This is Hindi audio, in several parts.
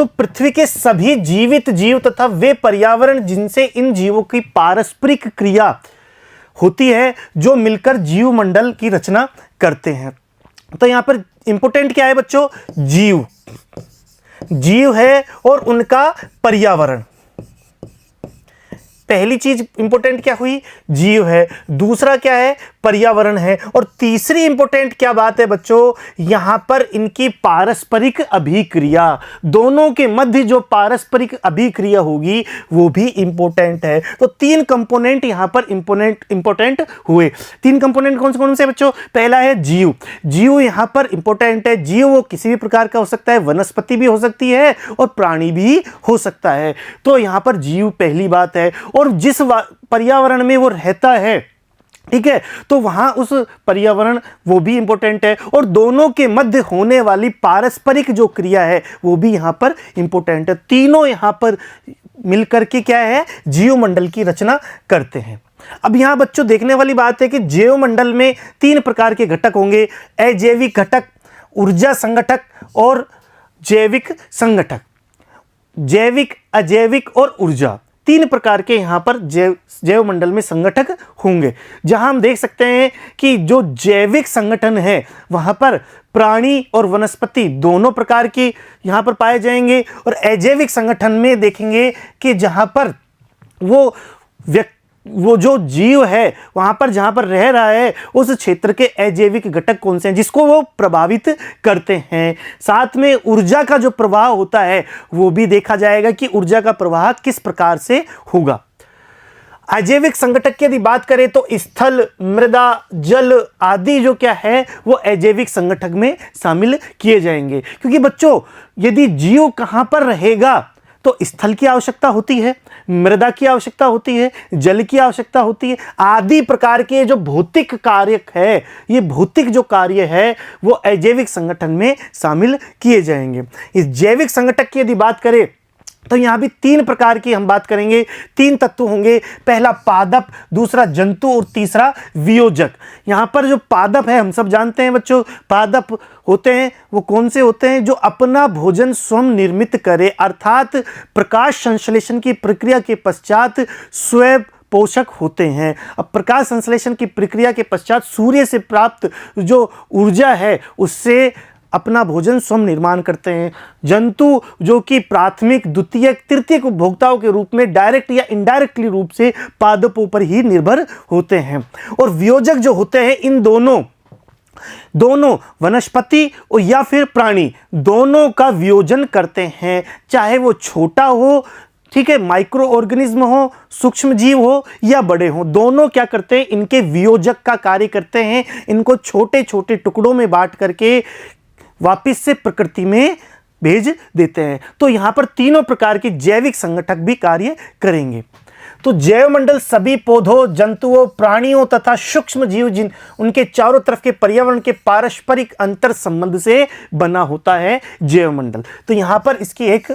तो पृथ्वी के सभी जीवित जीव तथा वे पर्यावरण जिनसे इन जीवों की पारस्परिक क्रिया होती है जो मिलकर जीव मंडल की रचना करते हैं। तो यहां पर इंपोर्टेंट क्या है बच्चों? जीव, जीव है और उनका पर्यावरण। पहली चीज इंपॉर्टेंट क्या हुई? जीव है। दूसरा क्या है? पर्यावरण है। और तीसरी इंपॉर्टेंट क्या बात है बच्चों? यहां पर इनकी पारस्परिक अभिक्रिया, दोनों के मध्य जो पारस्परिक अभिक्रिया होगी वो भी इंपॉर्टेंट है। तो तीन कंपोनेंट यहां पर इंपॉर्टेंट हुए। तीन कंपोनेंट कौन कौन से बच्चों? पहला है जीव। जीव यहां पर इंपॉर्टेंट है। जीव वो किसी भी प्रकार का हो सकता है, वनस्पति भी हो सकती है और प्राणी भी हो सकता है। तो यहां पर जीव पहली बात है। और जिस पर्यावरण में वो रहता है, ठीक है, तो वहां उस पर्यावरण वो भी इंपॉर्टेंट है। और दोनों के मध्य होने वाली पारस्परिक जो क्रिया है वो भी यहां पर इंपॉर्टेंट है। तीनों यहां पर मिलकर के क्या है? जीव मंडल की रचना करते हैं। अब यहां बच्चों देखने वाली बात है कि जीव मंडल में तीन प्रकार के घटक होंगे: अजैविक घटक, ऊर्जा संगठक और जैविक संगठक। जैविक, अजैविक और ऊर्जा, तीन प्रकार के यहां पर जैव मंडल में संगठक होंगे। जहां हम देख सकते हैं कि जो जैविक संगठन है वहां पर प्राणी और वनस्पति दोनों प्रकार के यहां पर पाए जाएंगे। और अजैविक संगठन में देखेंगे कि जहां पर वो जो जीव है वहां पर जहां पर रह रहा है उस क्षेत्र के अजैविक घटक कौन से हैं जिसको वो प्रभावित करते हैं। साथ में ऊर्जा का जो प्रवाह होता है वो भी देखा जाएगा कि ऊर्जा का प्रवाह किस प्रकार से होगा। अजैविक संगठक की यदि बात करें तो स्थल, मृदा, जल आदि जो क्या है वो अजैविक संगठक में शामिल किए जाएंगे। क्योंकि बच्चों यदि जीव कहां पर रहेगा तो स्थल की आवश्यकता होती है, मृदा की आवश्यकता होती है, जल की आवश्यकता होती है, आदि प्रकार के जो भौतिक कार्य है, ये भौतिक जो कार्य है वो अजैविक संगठन में शामिल किए जाएंगे। इस जैविक संगठक की यदि बात करें तो यहां भी तीन प्रकार की हम बात करेंगे। तीन तत्व होंगे, पहला पादप, दूसरा जंतु और तीसरा वियोजक। यहां पर जो पादप है हम सब जानते हैं बच्चों, पादप होते हैं वो कौन से होते हैं? जो अपना भोजन स्वयं निर्मित करे, अर्थात प्रकाश संश्लेषण की प्रक्रिया के पश्चात स्वयं पोषक होते हैं। अब प्रकाश संश्लेषण की प्रक्रिया के पश्चात सूर्य से प्राप्त जो ऊर्जा है उससे अपना भोजन स्वयं निर्माण करते हैं। जंतु जो कि प्राथमिक, द्वितीयक, तृतीयक उपभोक्ताओं के रूप में डायरेक्ट या इनडायरेक्टली रूप से पादपों पर ही निर्भर होते हैं। और वियोजक जो होते हैं इन दोनों वनस्पति या फिर प्राणी दोनों का वियोजन करते हैं, चाहे वो छोटा हो, ठीक है, माइक्रो ऑर्गेनिज्म हो, सूक्ष्म जीव हो या बड़े हो, दोनों क्या करते हैं? इनके वियोजक का कार्य करते हैं। इनको छोटे छोटे टुकड़ों में बांट करके वापिस से प्रकृति में भेज देते हैं। तो यहां पर तीनों प्रकार के जैविक संगठक भी कार्य करेंगे। तो जैव मंडल सभी पौधों, जंतुओं, प्राणियों तथा सूक्ष्म जीव जिन उनके चारों तरफ के पर्यावरण के पारस्परिक अंतर संबंध से बना होता है जैव मंडल। तो यहां पर इसकी एक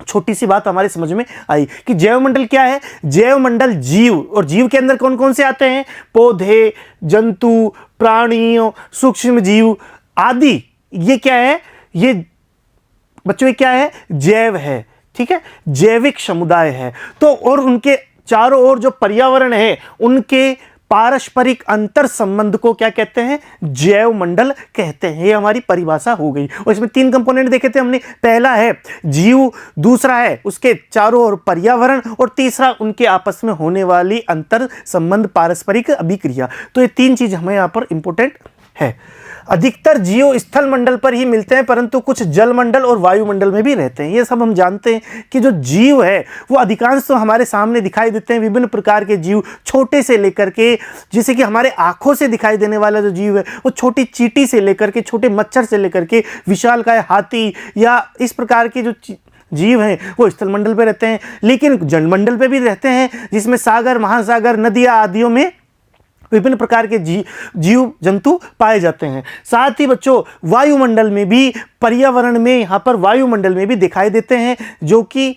छोटी सी बात हमारे समझ में आई कि जैव मंडल क्या है? जैव मंडल जीव, और जीव के अंदर कौन कौन से आते हैं? पौधे, जंतु, प्राणियों, सूक्ष्म जीव आदि। ये क्या है? ये बच्चों ये क्या है? जैव है, ठीक है, जैविक समुदाय है। तो और उनके चारों ओर जो पर्यावरण है उनके पारस्परिक अंतर संबंध को क्या कहते हैं? जैव मंडल कहते हैं। ये हमारी परिभाषा हो गई। और इसमें तीन कंपोनेंट देखे थे हमने, पहला है जीव, दूसरा है उसके चारों ओर पर्यावरण और तीसरा उनके आपस में होने वाली अंतर संबंध, पारस्परिक अभिक्रिया। तो ये तीन चीज हमें यहां पर इंपॉर्टेंट है। अधिकतर जीव स्थल मंडल पर ही मिलते हैं परंतु कुछ जल मंडल और वायुमंडल में भी रहते हैं। ये सब हम जानते हैं कि जो जीव है वो अधिकांश तो हमारे सामने दिखाई देते हैं। विभिन्न प्रकार के जीव, छोटे से लेकर के, जैसे कि हमारे आंखों से दिखाई देने वाला जो जीव है वो छोटी चींटी से लेकर के, छोटे मच्छर से लेकर के विशालकाय हाथी या इस प्रकार के जो जीव हैं वो स्थल मंडल पे रहते हैं। लेकिन जल मंडल पे भी रहते हैं जिसमें सागर, महासागर, नदियां आदियों में विभिन्न प्रकार के जीव जंतु पाए जाते हैं। साथ ही बच्चों वायुमंडल में भी, पर्यावरण में, यहाँ पर वायुमंडल में भी दिखाई देते हैं, जो कि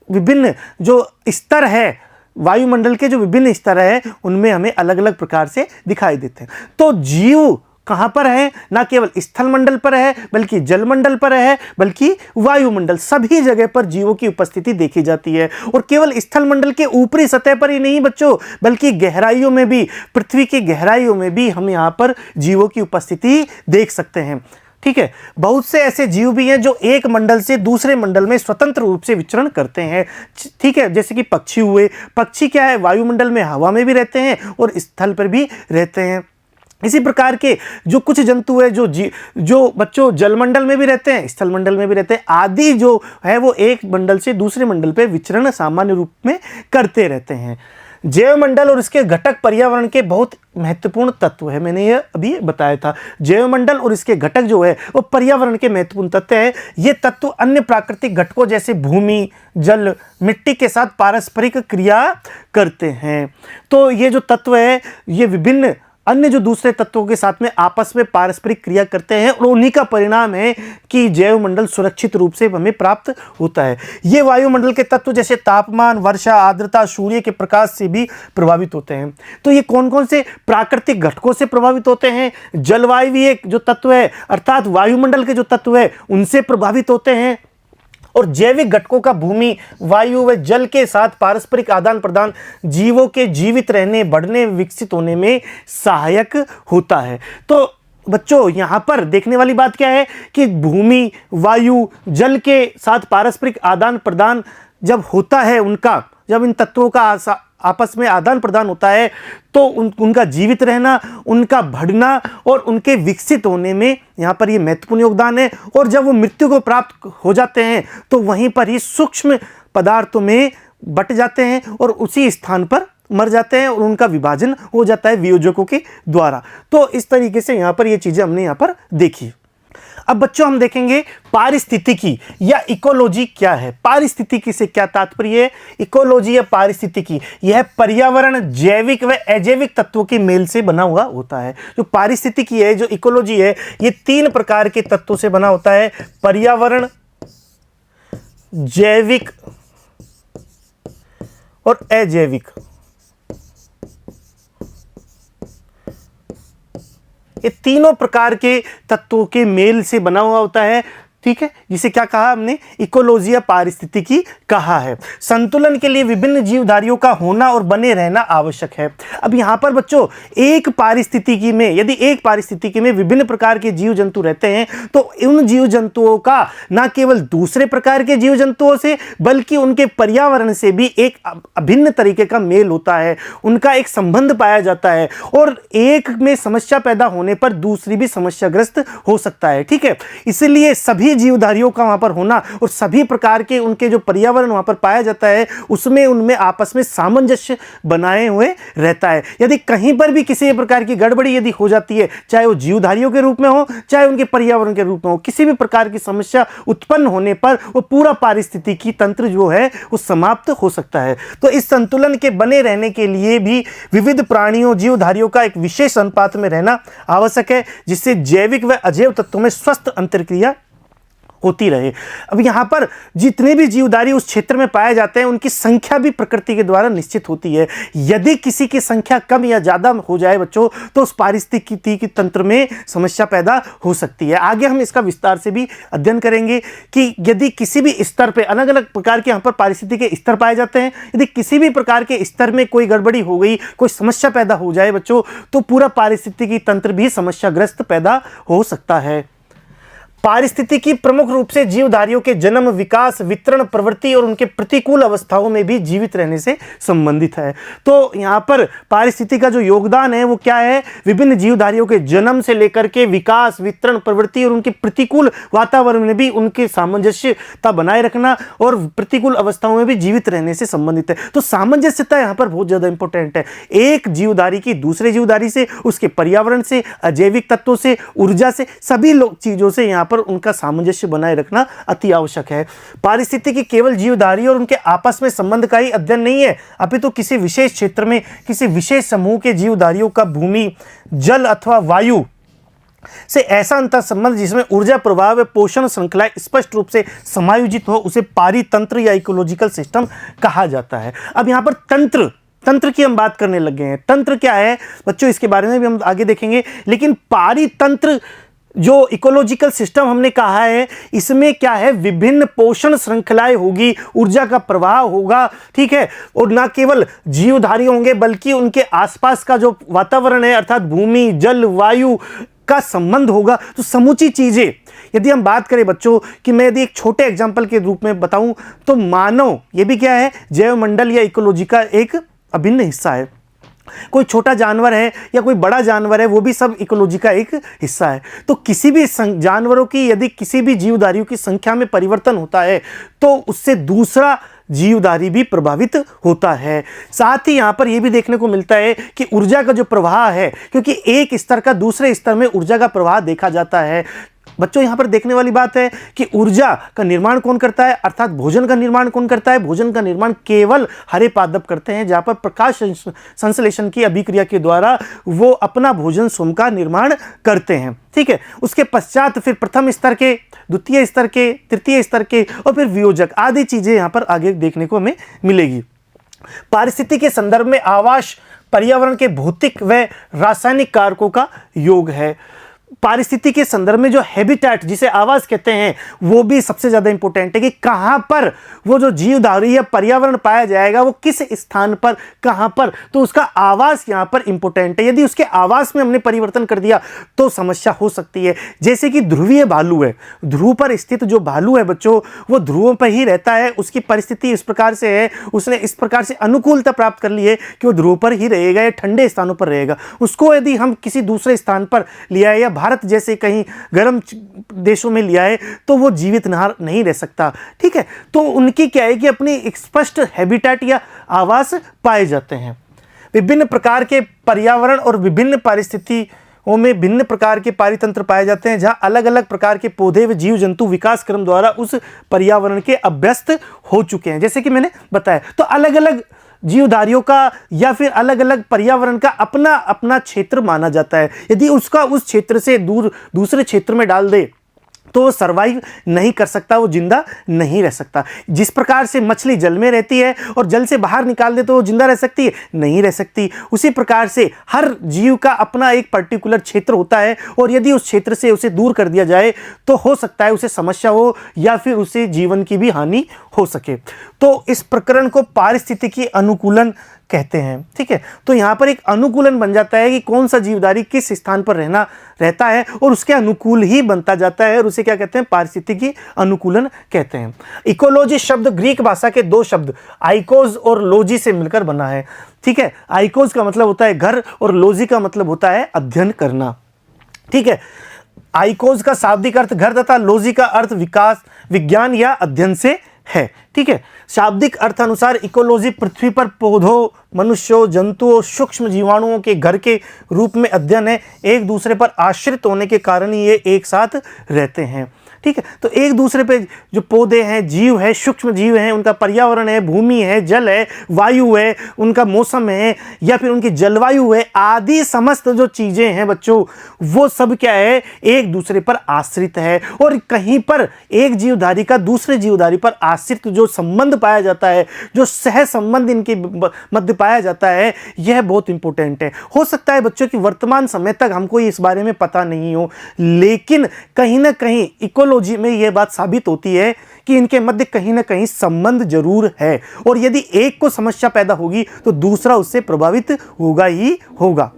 विभिन्न जो स्तर है, वायुमंडल के जो विभिन्न स्तर है उनमें हमें अलग अलग प्रकार से दिखाई देते हैं। तो जीव कहाँ पर है, ना केवल स्थल मंडल पर है बल्कि जल मंडल पर है, बल्कि वायुमंडल, सभी जगह पर जीवों की उपस्थिति देखी जाती है। और केवल स्थल मंडल के ऊपरी सतह पर ही नहीं बच्चों, बल्कि गहराइयों में भी, पृथ्वी की गहराइयों में भी हम यहाँ पर जीवों की उपस्थिति देख सकते हैं। ठीक है, बहुत से ऐसे जीव भी हैं जो एक मंडल से दूसरे मंडल में स्वतंत्र रूप से विचरण करते हैं। ठीक है, जैसे कि पक्षी हुए। पक्षी क्या है, वायुमंडल में, हवा में भी रहते हैं और स्थल पर भी रहते हैं। इसी प्रकार के जो कुछ जंतु है जो बच्चों जलमंडल में भी रहते हैं, स्थल मंडल में भी रहते हैं, आदि जो है वो एक मंडल से दूसरे मंडल पे विचरण सामान्य रूप में करते रहते हैं। जैव मंडल और इसके घटक पर्यावरण के बहुत महत्वपूर्ण तत्व है, मैंने ये अभी बताया था। जैव मंडल और इसके घटक जो है वो पर्यावरण के महत्वपूर्ण तत्व हैं। ये तत्व अन्य प्राकृतिक घटकों जैसे भूमि, जल, मिट्टी के साथ पारस्परिक क्रिया करते हैं। तो ये जो तत्व है ये विभिन्न अन्य जो दूसरे तत्वों के साथ में आपस में पारस्परिक क्रिया करते हैं और उन्हीं का परिणाम है कि जैव मंडल सुरक्षित रूप से हमें प्राप्त होता है। ये वायुमंडल के तत्व जैसे तापमान, वर्षा, आर्द्रता, सूर्य के प्रकाश से भी प्रभावित होते हैं। तो ये कौन कौन से प्राकृतिक घटकों से प्रभावित होते हैं? जलवायु जो तत्व है अर्थात वायुमंडल के जो तत्व है उनसे प्रभावित होते हैं। और जैविक घटकों का भूमि, वायु व जल के साथ पारस्परिक आदान प्रदान जीवों के जीवित रहने, बढ़ने, विकसित होने में सहायक होता है। तो बच्चों यहाँ पर देखने वाली बात क्या है कि भूमि, वायु, जल के साथ पारस्परिक आदान प्रदान जब होता है, जब इन तत्वों का आपस में आदान प्रदान होता है तो उनका जीवित रहना, उनका बढ़ना और उनके विकसित होने में यहाँ पर ये महत्वपूर्ण योगदान है। और जब वो मृत्यु को प्राप्त हो जाते हैं तो वहीं पर ही सूक्ष्म पदार्थों में बट जाते हैं और उसी स्थान पर मर जाते हैं और उनका विभाजन हो जाता है वियोजकों के द्वारा। तो इस तरीके से यहाँ पर ये चीज़ें हमने यहाँ पर देखी। अब बच्चों हम देखेंगे पारिस्थितिकी या इकोलॉजी क्या है। पारिस्थितिकी से क्या तात्पर्य है? इकोलॉजी या पारिस्थितिकी यह पर्यावरण जैविक व अजैविक तत्वों के मेल से बना हुआ होता है। जो पारिस्थितिकी है, जो इकोलॉजी है, ये 3 प्रकार के तत्वों से बना होता है। पर्यावरण, जैविक और अजैविक। ये तीनों प्रकार के तत्वों के मेल से बना हुआ होता है। ठीक है, जिसे क्या कहा हमने? इकोलॉजी या पारिस्थितिकी कहा है। संतुलन के लिए विभिन्न जीवधारियों का होना और बने रहना आवश्यक है। अब यहाँ पर बच्चों एक पारिस्थितिकी में, यदि एक पारिस्थितिकी में विभिन्न प्रकार के जीव जंतु रहते हैं तो उन जीव जंतुओं का न केवल दूसरे प्रकार के जीव जंतुओं से बल्कि उनके पर्यावरण से भी एक अभिन्न तरीके का मेल होता है, उनका एक संबंध पाया जाता है और एक में समस्या पैदा होने पर दूसरी भी समस्याग्रस्त हो सकता है। ठीक है, इसलिए सभी जीवधारियों का वहां पर होना और सभी प्रकार के उनके जो पर्यावरण वहां पर पाया जाता है उसमें उनमें आपस में सामंजस्य बनाए हुए रहता है। यदि कहीं पर भी किसी प्रकार की गड़बड़ी यदि हो जाती है, चाहे वो जीवधारियों के रूप में हो चाहे उनके पर्यावरण के रूप में हो, किसी भी प्रकार की समस्या उत्पन्न होने पर वो पूरा पारिस्थितिकी तंत्र जो है वो समाप्त हो सकता है। तो इस संतुलन के बने रहने के लिए भी विविध प्राणियों, जीवधारियों का एक विशेष अनुपात में रहना आवश्यक है, जिससे जैविक व अजैव तत्वों में स्वस्थ अंतरक्रिया होती रहे। अब यहाँ पर जितने भी जीवधारी उस क्षेत्र में पाए जाते हैं उनकी संख्या भी प्रकृति के द्वारा निश्चित होती है। यदि किसी की संख्या कम या ज़्यादा हो जाए बच्चों तो उस पारिस्थितिकी तंत्र में समस्या पैदा हो सकती है। आगे हम इसका विस्तार से भी अध्ययन करेंगे कि यदि किसी भी स्तर पे अलग अलग प्रकार के यहाँ पर पारिस्थितिकी स्तर पाए जाते हैं, यदि किसी भी प्रकार के स्तर में कोई गड़बड़ी हो गई, कोई समस्या पैदा हो जाए बच्चों, तो पूरा पारिस्थितिकी तंत्र भी समस्याग्रस्त पैदा हो सकता है। पारिस्थितिकी प्रमुख रूप से जीवधारियों के जन्म, विकास, वितरण, प्रवृत्ति और उनके प्रतिकूल अवस्थाओं में भी जीवित रहने से संबंधित है। तो यहाँ पर पारिस्थितिकी का जो योगदान है वो क्या है? विभिन्न जीवधारियों के जन्म से लेकर के विकास, वितरण, प्रवृत्ति और उनके प्रतिकूल वातावरण में भी उनके सामंजस्यता बनाए रखना और प्रतिकूल अवस्थाओं में भी जीवित रहने से संबंधित है। तो सामंजस्यता यहाँ पर बहुत ज्यादा इंपॉर्टेंट है। एक जीवधारी की दूसरे जीवधारी से, उसके पर्यावरण से, अजैविक तत्वों से, ऊर्जा से, सभी चीजों से यहाँ पर उनका सामंजस्य बनाए रखना अति आवश्यक है। पारिस्थितिकी केवल जीवधारी और उनके आपस में संबंध का ही अध्ययन नहीं है, अपितु किसी विशेष क्षेत्र में किसी विशेष समूह के जीवधारियों का भूमि, जल अथवा वायु से ऐसा अंतर संबंध जिसमें ऊर्जा प्रवाह व पोषण श्रृंखलाएं स्पष्ट रूप से समायोजित हो, उसे पारितंत्र या इकोलॉजिकल सिस्टम कहा जाता है। अब यहाँ पर तंत्र तंत्र की हम बात करने लग गए हैं। तंत्र क्या है बच्चों, इसके बारे में भी हम आगे देखेंगे। लेकिन पारितंत्र जो इकोलॉजिकल सिस्टम हमने कहा है, इसमें क्या है, विभिन्न पोषण श्रृंखलाएं होगी, ऊर्जा का प्रवाह होगा, ठीक है, और ना केवल जीवधारी होंगे बल्कि उनके आसपास का जो वातावरण है अर्थात भूमि, जल, वायु का संबंध होगा। तो समूची चीजें यदि हम बात करें बच्चों कि मैं यदि एक छोटे एग्जाम्पल के रूप में बताऊं तो मानव ये भी क्या है, जैव मंडल या इकोलॉजी का एक अभिन्न हिस्सा है। कोई छोटा जानवर है या कोई बड़ा जानवर है, वो भी सब इकोलॉजी का एक हिस्सा है। तो किसी भी जानवरों की यदि किसी भी जीवधारियों की संख्या में परिवर्तन होता है तो उससे दूसरा जीवधारी भी प्रभावित होता है। साथ ही यहां पर यह भी देखने को मिलता है कि ऊर्जा का जो प्रवाह है, क्योंकि एक स्तर का दूसरे स्तर में ऊर्जा का प्रवाह देखा जाता है। बच्चों यहां पर देखने वाली बात है कि ऊर्जा का निर्माण कौन करता है, अर्थात भोजन का निर्माण कौन करता है। भोजन का निर्माण केवल हरे पादप करते हैं, जहां पर प्रकाश संश्लेषण की अभिक्रिया के द्वारा वो अपना भोजन स्वयं का निर्माण करते हैं, ठीक है। उसके पश्चात फिर प्रथम स्तर के, द्वितीय स्तर के, तृतीय स्तर के और फिर वियोजक आदि चीजें यहां पर आगे देखने को हमें मिलेगी। पारिस्थितिकी के संदर्भ में आवास पर्यावरण के भौतिक व रासायनिक कारकों का योग है। पारिस्थितिकी के संदर्भ में जो हैबिटेट जिसे आवास कहते हैं वो भी सबसे ज्यादा इंपॉर्टेंट है कि कहां पर वो जो जीवधारी या पर्यावरण पाया जाएगा वो किस स्थान पर, कहां पर, तो उसका आवास यहां पर इंपॉर्टेंट है। यदि उसके आवास में हमने परिवर्तन कर दिया तो समस्या हो सकती है। जैसे कि ध्रुवीय भालू है, ध्रुव पर स्थित जो भालू है बच्चों वो ध्रुवों पर ही रहता है, उसकी परिस्थिति इस प्रकार से है, उसने इस प्रकार से अनुकूलता प्राप्त कर ली है कि वो ध्रुव पर ही रहेगा या ठंडे स्थानों पर रहेगा। उसको यदि हम किसी दूसरे स्थान पर लिया है या भारत जैसे कहीं गर्म देशों में लिया है तो वो जीवित नहीं रह सकता, ठीक है। तो उनकी क्या है कि अपनी एक स्पष्ट हैबिटेट या आवास पाए जाते हैं। विभिन्न प्रकार के पर्यावरण और विभिन्न परिस्थितियों में भिन्न प्रकार के पारितंत्र पाए जाते हैं, जहां अलग अलग प्रकार के पौधे व जीव जंतु विकास क्रम द्वारा उस पर्यावरण के अभ्यस्त हो चुके हैं, जैसे कि मैंने बताया। तो अलग अलग जीवधारियों का या फिर अलग अलग पर्यावरण का अपना अपना क्षेत्र माना जाता है। यदि उसका उस क्षेत्र से दूर दूसरे क्षेत्र में डाल दे तो वो सर्वाइव नहीं कर सकता, वो जिंदा नहीं रह सकता। जिस प्रकार से मछली जल में रहती है और जल से बाहर निकाल दे तो वो जिंदा रह सकती है, नहीं रह सकती। उसी प्रकार से हर जीव का अपना एक पर्टिकुलर क्षेत्र होता है और यदि उस क्षेत्र से उसे दूर कर दिया जाए तो हो सकता है उसे समस्या हो या फिर उसे जीवन की भी हानि हो सके। तो इस प्रकरण को पारिस्थितिकी अनुकूलन कहते हैं, ठीक है। तो यहां पर एक अनुकूलन बन जाता है कि कौन सा जीवधारी किस स्थान पर रहता है और उसके अनुकूल ही बनता जाता है और उसे क्या कहते हैं, पारिस्थितिकी अनुकूलन कहते हैं। इकोलॉजी शब्द ग्रीक भाषा के दो शब्द आइकोज और लॉजी से मिलकर बना है, ठीक है। आइकोज का मतलब होता है घर और लॉजी का मतलब होता है अध्ययन करना, ठीक है। आइकोज का शाब्दिक अर्थ घर तथा लॉजी का अर्थ विकास, विज्ञान या अध्ययन से है, ठीक है। शाब्दिक अर्थ अनुसार इकोलॉजी पृथ्वी पर पौधों, मनुष्यों, जंतुओं, सूक्ष्म जीवाणुओं के घर के रूप में अध्ययन है। एक दूसरे पर आश्रित होने के कारण ही ये एक साथ रहते हैं, ठीक है। तो एक दूसरे पे जो पौधे हैं, जीव है, सूक्ष्म जीव हैं, उनका पर्यावरण है, भूमि है, जल है, वायु है, उनका मौसम है या फिर उनकी जलवायु है आदि समस्त जो चीजें हैं बच्चों वो सब क्या है, एक दूसरे पर आश्रित है। और कहीं पर एक जीवधारी का दूसरे जीवधारी पर आश्रित जो संबंध पाया जाता है, जो सह संबंध इनके मध्य पाया जाता है, यह बहुत इंपॉर्टेंट है। हो सकता है बच्चों कि वर्तमान समय तक हमको इस बारे में पता नहीं हो, लेकिन कहीं ना कहीं इकोलॉजी में यह बात साबित होती है कि इनके मध्य कहीं ना कहीं संबंध जरूर है और यदि एक को समस्या पैदा होगी तो दूसरा उससे प्रभावित होगा ही होगा।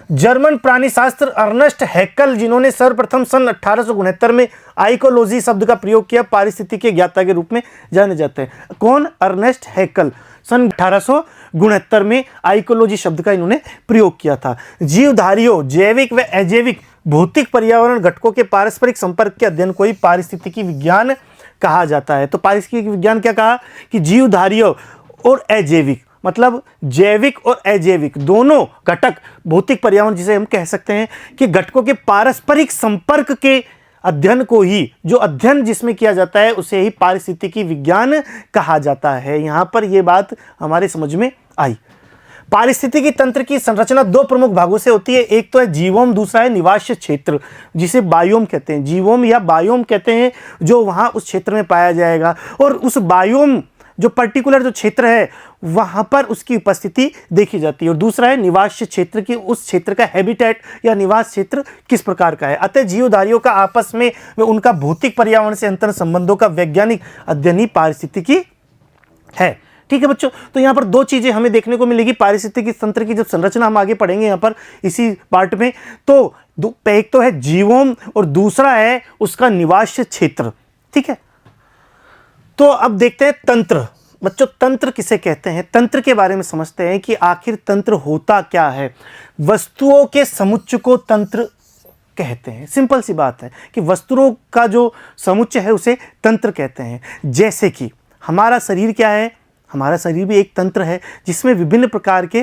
जर्मन प्राणीशास्त्र अर्नेस्ट हैकल, जिन्होंने सर्वप्रथम सन 1869 में आइकोलॉजी शब्द का प्रयोग किया, पारिस्थितिकी के ज्ञाता के रूप में जाने जाते हैं। कौन? अर्नेस्ट हैकल। सन 1869 में आइकोलॉजी शब्द का इन्होंने प्रयोग किया था। जीवधारियों, जैविक व अजैविक भौतिक पर्यावरण घटकों के पारस्परिक संपर्क के अध्ययन को ही पारिस्थितिकी विज्ञान कहा जाता है। तो पारिस्थितिकी विज्ञान क्या कहा कि जीवधारियों और अजैविक, मतलब जैविक और अजैविक दोनों घटक भौतिक पर्यावरण जिसे हम कह सकते हैं कि घटकों के पारस्परिक संपर्क के अध्ययन को ही, जो अध्ययन जिसमें किया जाता है उसे ही पारिस्थितिकी विज्ञान कहा जाता है। यहां पर यह बात हमारे समझ में आई। पारिस्थितिकी तंत्र की संरचना दो प्रमुख भागों से होती है, एक तो है जीवोम, दूसरा है निवास क्षेत्र जिसे बायोम कहते हैं। जीवोम या बायोम कहते हैं जो वहां उस क्षेत्र में पाया जाएगा और उस बायोम जो पर्टिकुलर जो क्षेत्र है वहां पर उसकी उपस्थिति देखी जाती है। और दूसरा है निवास क्षेत्र की, उस क्षेत्र का हैबिटेट या निवास क्षेत्र किस प्रकार का है। अतः जीवधारियों का आपस में व उनका भौतिक पर्यावरण से अंतर संबंधों का वैज्ञानिक अध्ययन ही पारिस्थितिकी है। ठीक है बच्चों, तो यहाँ पर दो चीजें हमें देखने को मिलेगी पारिस्थितिकी तंत्र की जब संरचना हम आगे पढ़ेंगे यहाँ पर इसी पार्ट में। तो एक तो है जीवोम और दूसरा है उसका निवास क्षेत्र। ठीक है, तो अब देखते हैं तंत्र। बच्चों तंत्र किसे कहते हैं, तंत्र के बारे में समझते हैं कि आखिर तंत्र होता क्या है। वस्तुओं के समुच्चय को तंत्र कहते हैं। सिंपल सी बात है कि वस्तुओं का जो समुच्चय है उसे तंत्र कहते हैं। जैसे कि हमारा शरीर क्या है, हमारा शरीर भी एक तंत्र है जिसमें विभिन्न प्रकार के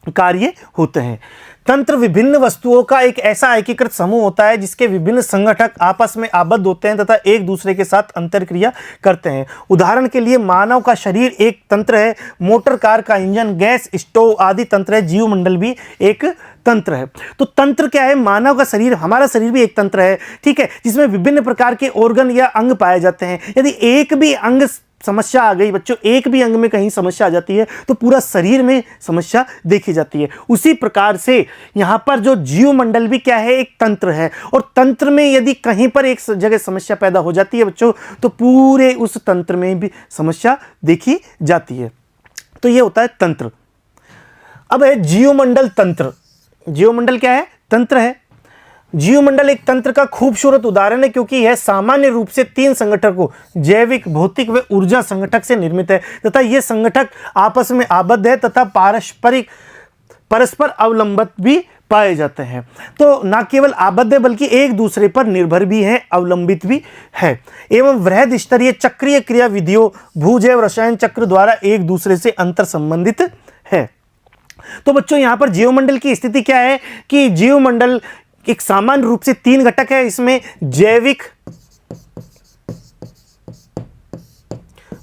कार्य होते हैं। तंत्र विभिन्न वस्तुओं का एक ऐसा एकीकृत समूह होता है जिसके विभिन्न संगठक आपस में आबद्ध होते हैं तथा एक दूसरे के साथ अंतरक्रिया करते हैं। उदाहरण के लिए मानव का शरीर एक तंत्र है, मोटर कार का इंजन, गैस स्टोव आदि तंत्र है, जीवमंडल भी एक तंत्र है। तो तंत्र क्या है, मानव का शरीर, हमारा शरीर भी एक तंत्र है। ठीक है, जिसमें विभिन्न प्रकार के ऑर्गन या अंग पाए जाते हैं। यदि एक भी अंग समस्या आ गई बच्चों, एक भी अंग में कहीं समस्या आ जाती है तो पूरा शरीर में समस्या देखी जाती है। उसी प्रकार से यहां पर जो जीवमंडल भी क्या है, एक तंत्र है। और तंत्र में यदि कहीं पर एक जगह समस्या पैदा हो जाती है बच्चों तो पूरे उस तंत्र में भी समस्या देखी जाती है। तो यह होता है तंत्र। अब है जीवमंडल तंत्र। जीवमंडल क्या है, तंत्र है। जीवमंडल एक तंत्र का खूबसूरत उदाहरण है क्योंकि यह सामान्य रूप से 3 संगठकों जैविक, भौतिक व ऊर्जा संगठक से निर्मित है तथा ये संगठक आपस में आबद्ध है तथा परस्पर अवलंबित भी पाए जाते हैं। तो न केवल आबद्ध है बल्कि एक दूसरे पर निर्भर भी है, अवलंबित भी है। एवं वृहद स्तरीय चक्रीय क्रिया विधियों भूजैव रसायन चक्र द्वारा एक दूसरे से अंतर संबंधित है। तो बच्चों यहां पर जीवमंडल की स्थिति क्या है कि जीवमंडल एक सामान्य रूप से 3 घटक है। इसमें जैविक,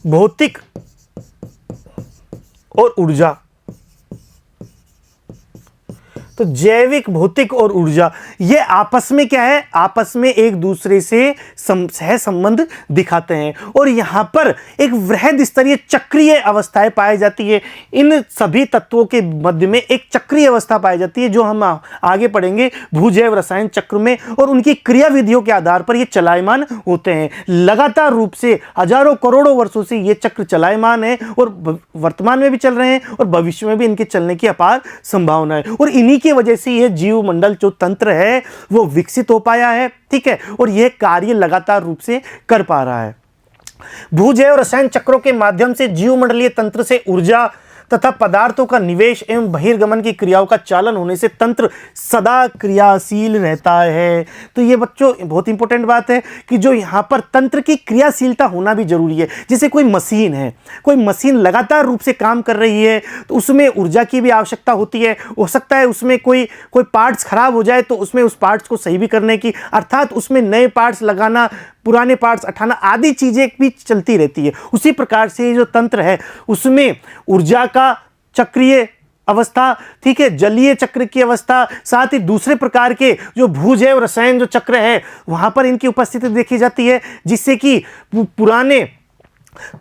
भौतिक और ऊर्जा। तो जैविक, भौतिक और ऊर्जा ये आपस में क्या है, आपस में एक दूसरे से सह संबंध दिखाते हैं। और यहां पर एक वृहद स्तरीय चक्रीय अवस्थाएं पाई जाती है। इन सभी तत्वों के मध्य में एक चक्रीय अवस्था पाई जाती है जो हम आगे पढ़ेंगे भूजैव रसायन चक्र में। और उनकी क्रिया विधियों के आधार पर ये चलायमान होते हैं। लगातार रूप से हजारों करोड़ों वर्षों से ये चक्र चलायमान है और वर्तमान में भी चल रहे हैं और भविष्य में भी इनके चलने की अपार संभावना है। और इन्हीं की वजह से यह जीवमंडल जो तंत्र है वो विकसित हो पाया है। ठीक है, और यह कार्य लगातार रूप से कर पा रहा है। भूजैव रसायन चक्रों के माध्यम से जीवमंडलीय तंत्र से ऊर्जा तथा पदार्थों का निवेश एवं बहिर्गमन की क्रियाओं का चालन होने से तंत्र सदा क्रियाशील रहता है। तो ये बच्चों बहुत इंपॉर्टेंट बात है कि जो यहाँ पर तंत्र की क्रियाशीलता होना भी जरूरी है। जैसे कोई मशीन है, कोई मशीन लगातार रूप से काम कर रही है तो उसमें ऊर्जा की भी आवश्यकता होती है। हो सकता है उसमें कोई पार्ट्स खराब हो जाए तो उसमें उस पार्ट्स को सही भी करने की, अर्थात उसमें नए पार्ट्स लगाना, पुराने पार्ट्स हटाना आदि चीजें भी चलती रहती है। उसी प्रकार से जो तंत्र है उसमें ऊर्जा का चक्रीय अवस्था, ठीक है, जलीय चक्र की अवस्था, साथ ही दूसरे प्रकार के जो भूजैव रसायन जो चक्र है वहां पर इनकी उपस्थिति देखी जाती है, जिससे कि पुराने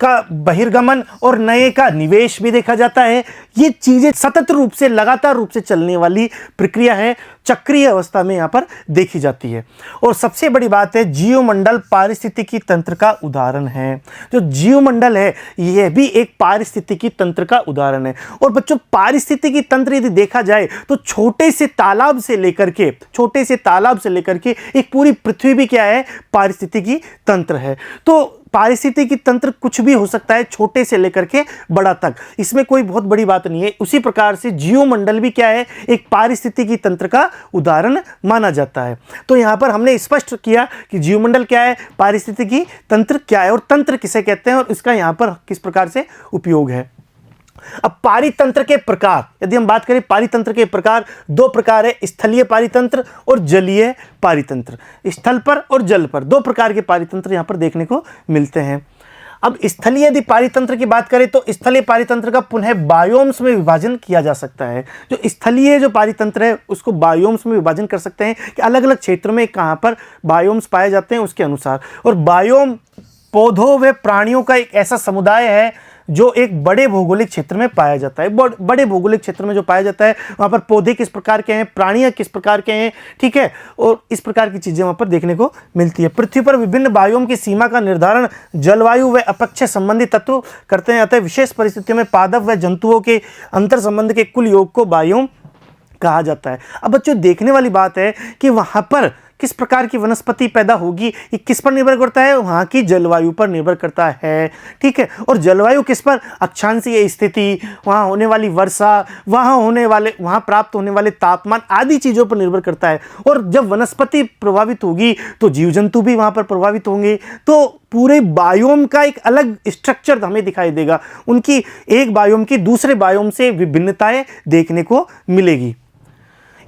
का बहिर्गमन और नए का निवेश भी देखा जाता है। ये चीजें सतत रूप से, लगातार रूप से चलने वाली प्रक्रिया है, चक्रीय अवस्था में यहां पर देखी जाती है। और सबसे बड़ी बात है जीवमंडल पारिस्थितिकी तंत्र का उदाहरण है। जो जीवमंडल है यह भी एक पारिस्थितिकी तंत्र का उदाहरण है। और बच्चों पारिस्थितिकी तंत्र यदि देखा जाए तो छोटे से तालाब से लेकर के एक पूरी पृथ्वी भी क्या है, पारिस्थितिकी तंत्र है। तो पारिस्थितिकी तंत्र कुछ भी हो सकता है, छोटे से लेकर के बड़ा तक, इसमें कोई बहुत बड़ी बात नहीं है। उसी प्रकार से जीवमंडल भी क्या है, एक पारिस्थितिकी तंत्र का उदाहरण माना जाता है। तो यहां पर हमने स्पष्ट किया कि जीवमंडल क्या है, पारिस्थितिकी तंत्र क्या है और तंत्र किसे कहते हैं और इसका यहां पर किस प्रकार से उपयोग है। अब पारितंत्र के प्रकार, यदि हम बात करें पारितंत्र के प्रकार, 2 प्रकार है, स्थलीय पारितंत्र और जलीय पारितंत्र। स्थल पर और जल पर 2 प्रकार के पारितंत्र यहां पर देखने को मिलते हैं। अब स्थलीय यदि पारितंत्र की बात करें तो स्थलीय पारितंत्र का पुनः बायोम्स में विभाजन किया जा सकता है। जो स्थलीय जो पारितंत्र है उसको बायोम्स में विभाजन कर सकते हैं कि अलग अलग क्षेत्रों में कहां पर बायोम्स पाए जाते हैं उसके अनुसार। और बायोम पौधों व प्राणियों का एक ऐसा समुदाय है जो एक बड़े भौगोलिक क्षेत्र में पाया जाता है। बड़े भौगोलिक क्षेत्र में जो पाया जाता है वहां पर पौधे किस प्रकार के हैं, प्राणियां किस प्रकार के हैं, ठीक है, और इस प्रकार की चीजें वहां पर देखने को मिलती है। पृथ्वी पर विभिन्न बायोम की सीमा का निर्धारण जलवायु व अपक्षय संबंधी तत्व करते हैं। अतः विशेष परिस्थितियों में पादप व जंतुओं के अंतर संबंध के कुल योग को बायोम कहा जाता है। अब बच्चों देखने वाली बात है कि वहां पर किस प्रकार की वनस्पति पैदा होगी, ये किस पर निर्भर करता है, वहां की जलवायु पर निर्भर करता है, ठीक है। और जलवायु किस पर, अक्षांशीय स्थिति, वहां होने वाली वर्षा, वहां प्राप्त होने वाले तापमान आदि चीजों पर निर्भर करता है। और जब वनस्पति प्रभावित होगी तो जीव जंतु भी वहां पर प्रभावित होंगे, तो पूरे बायोम का एक अलग स्ट्रक्चर हमें दिखाई देगा। उनकी एक बायोम की दूसरे बायोम से विभिन्नताएं देखने को मिलेगी।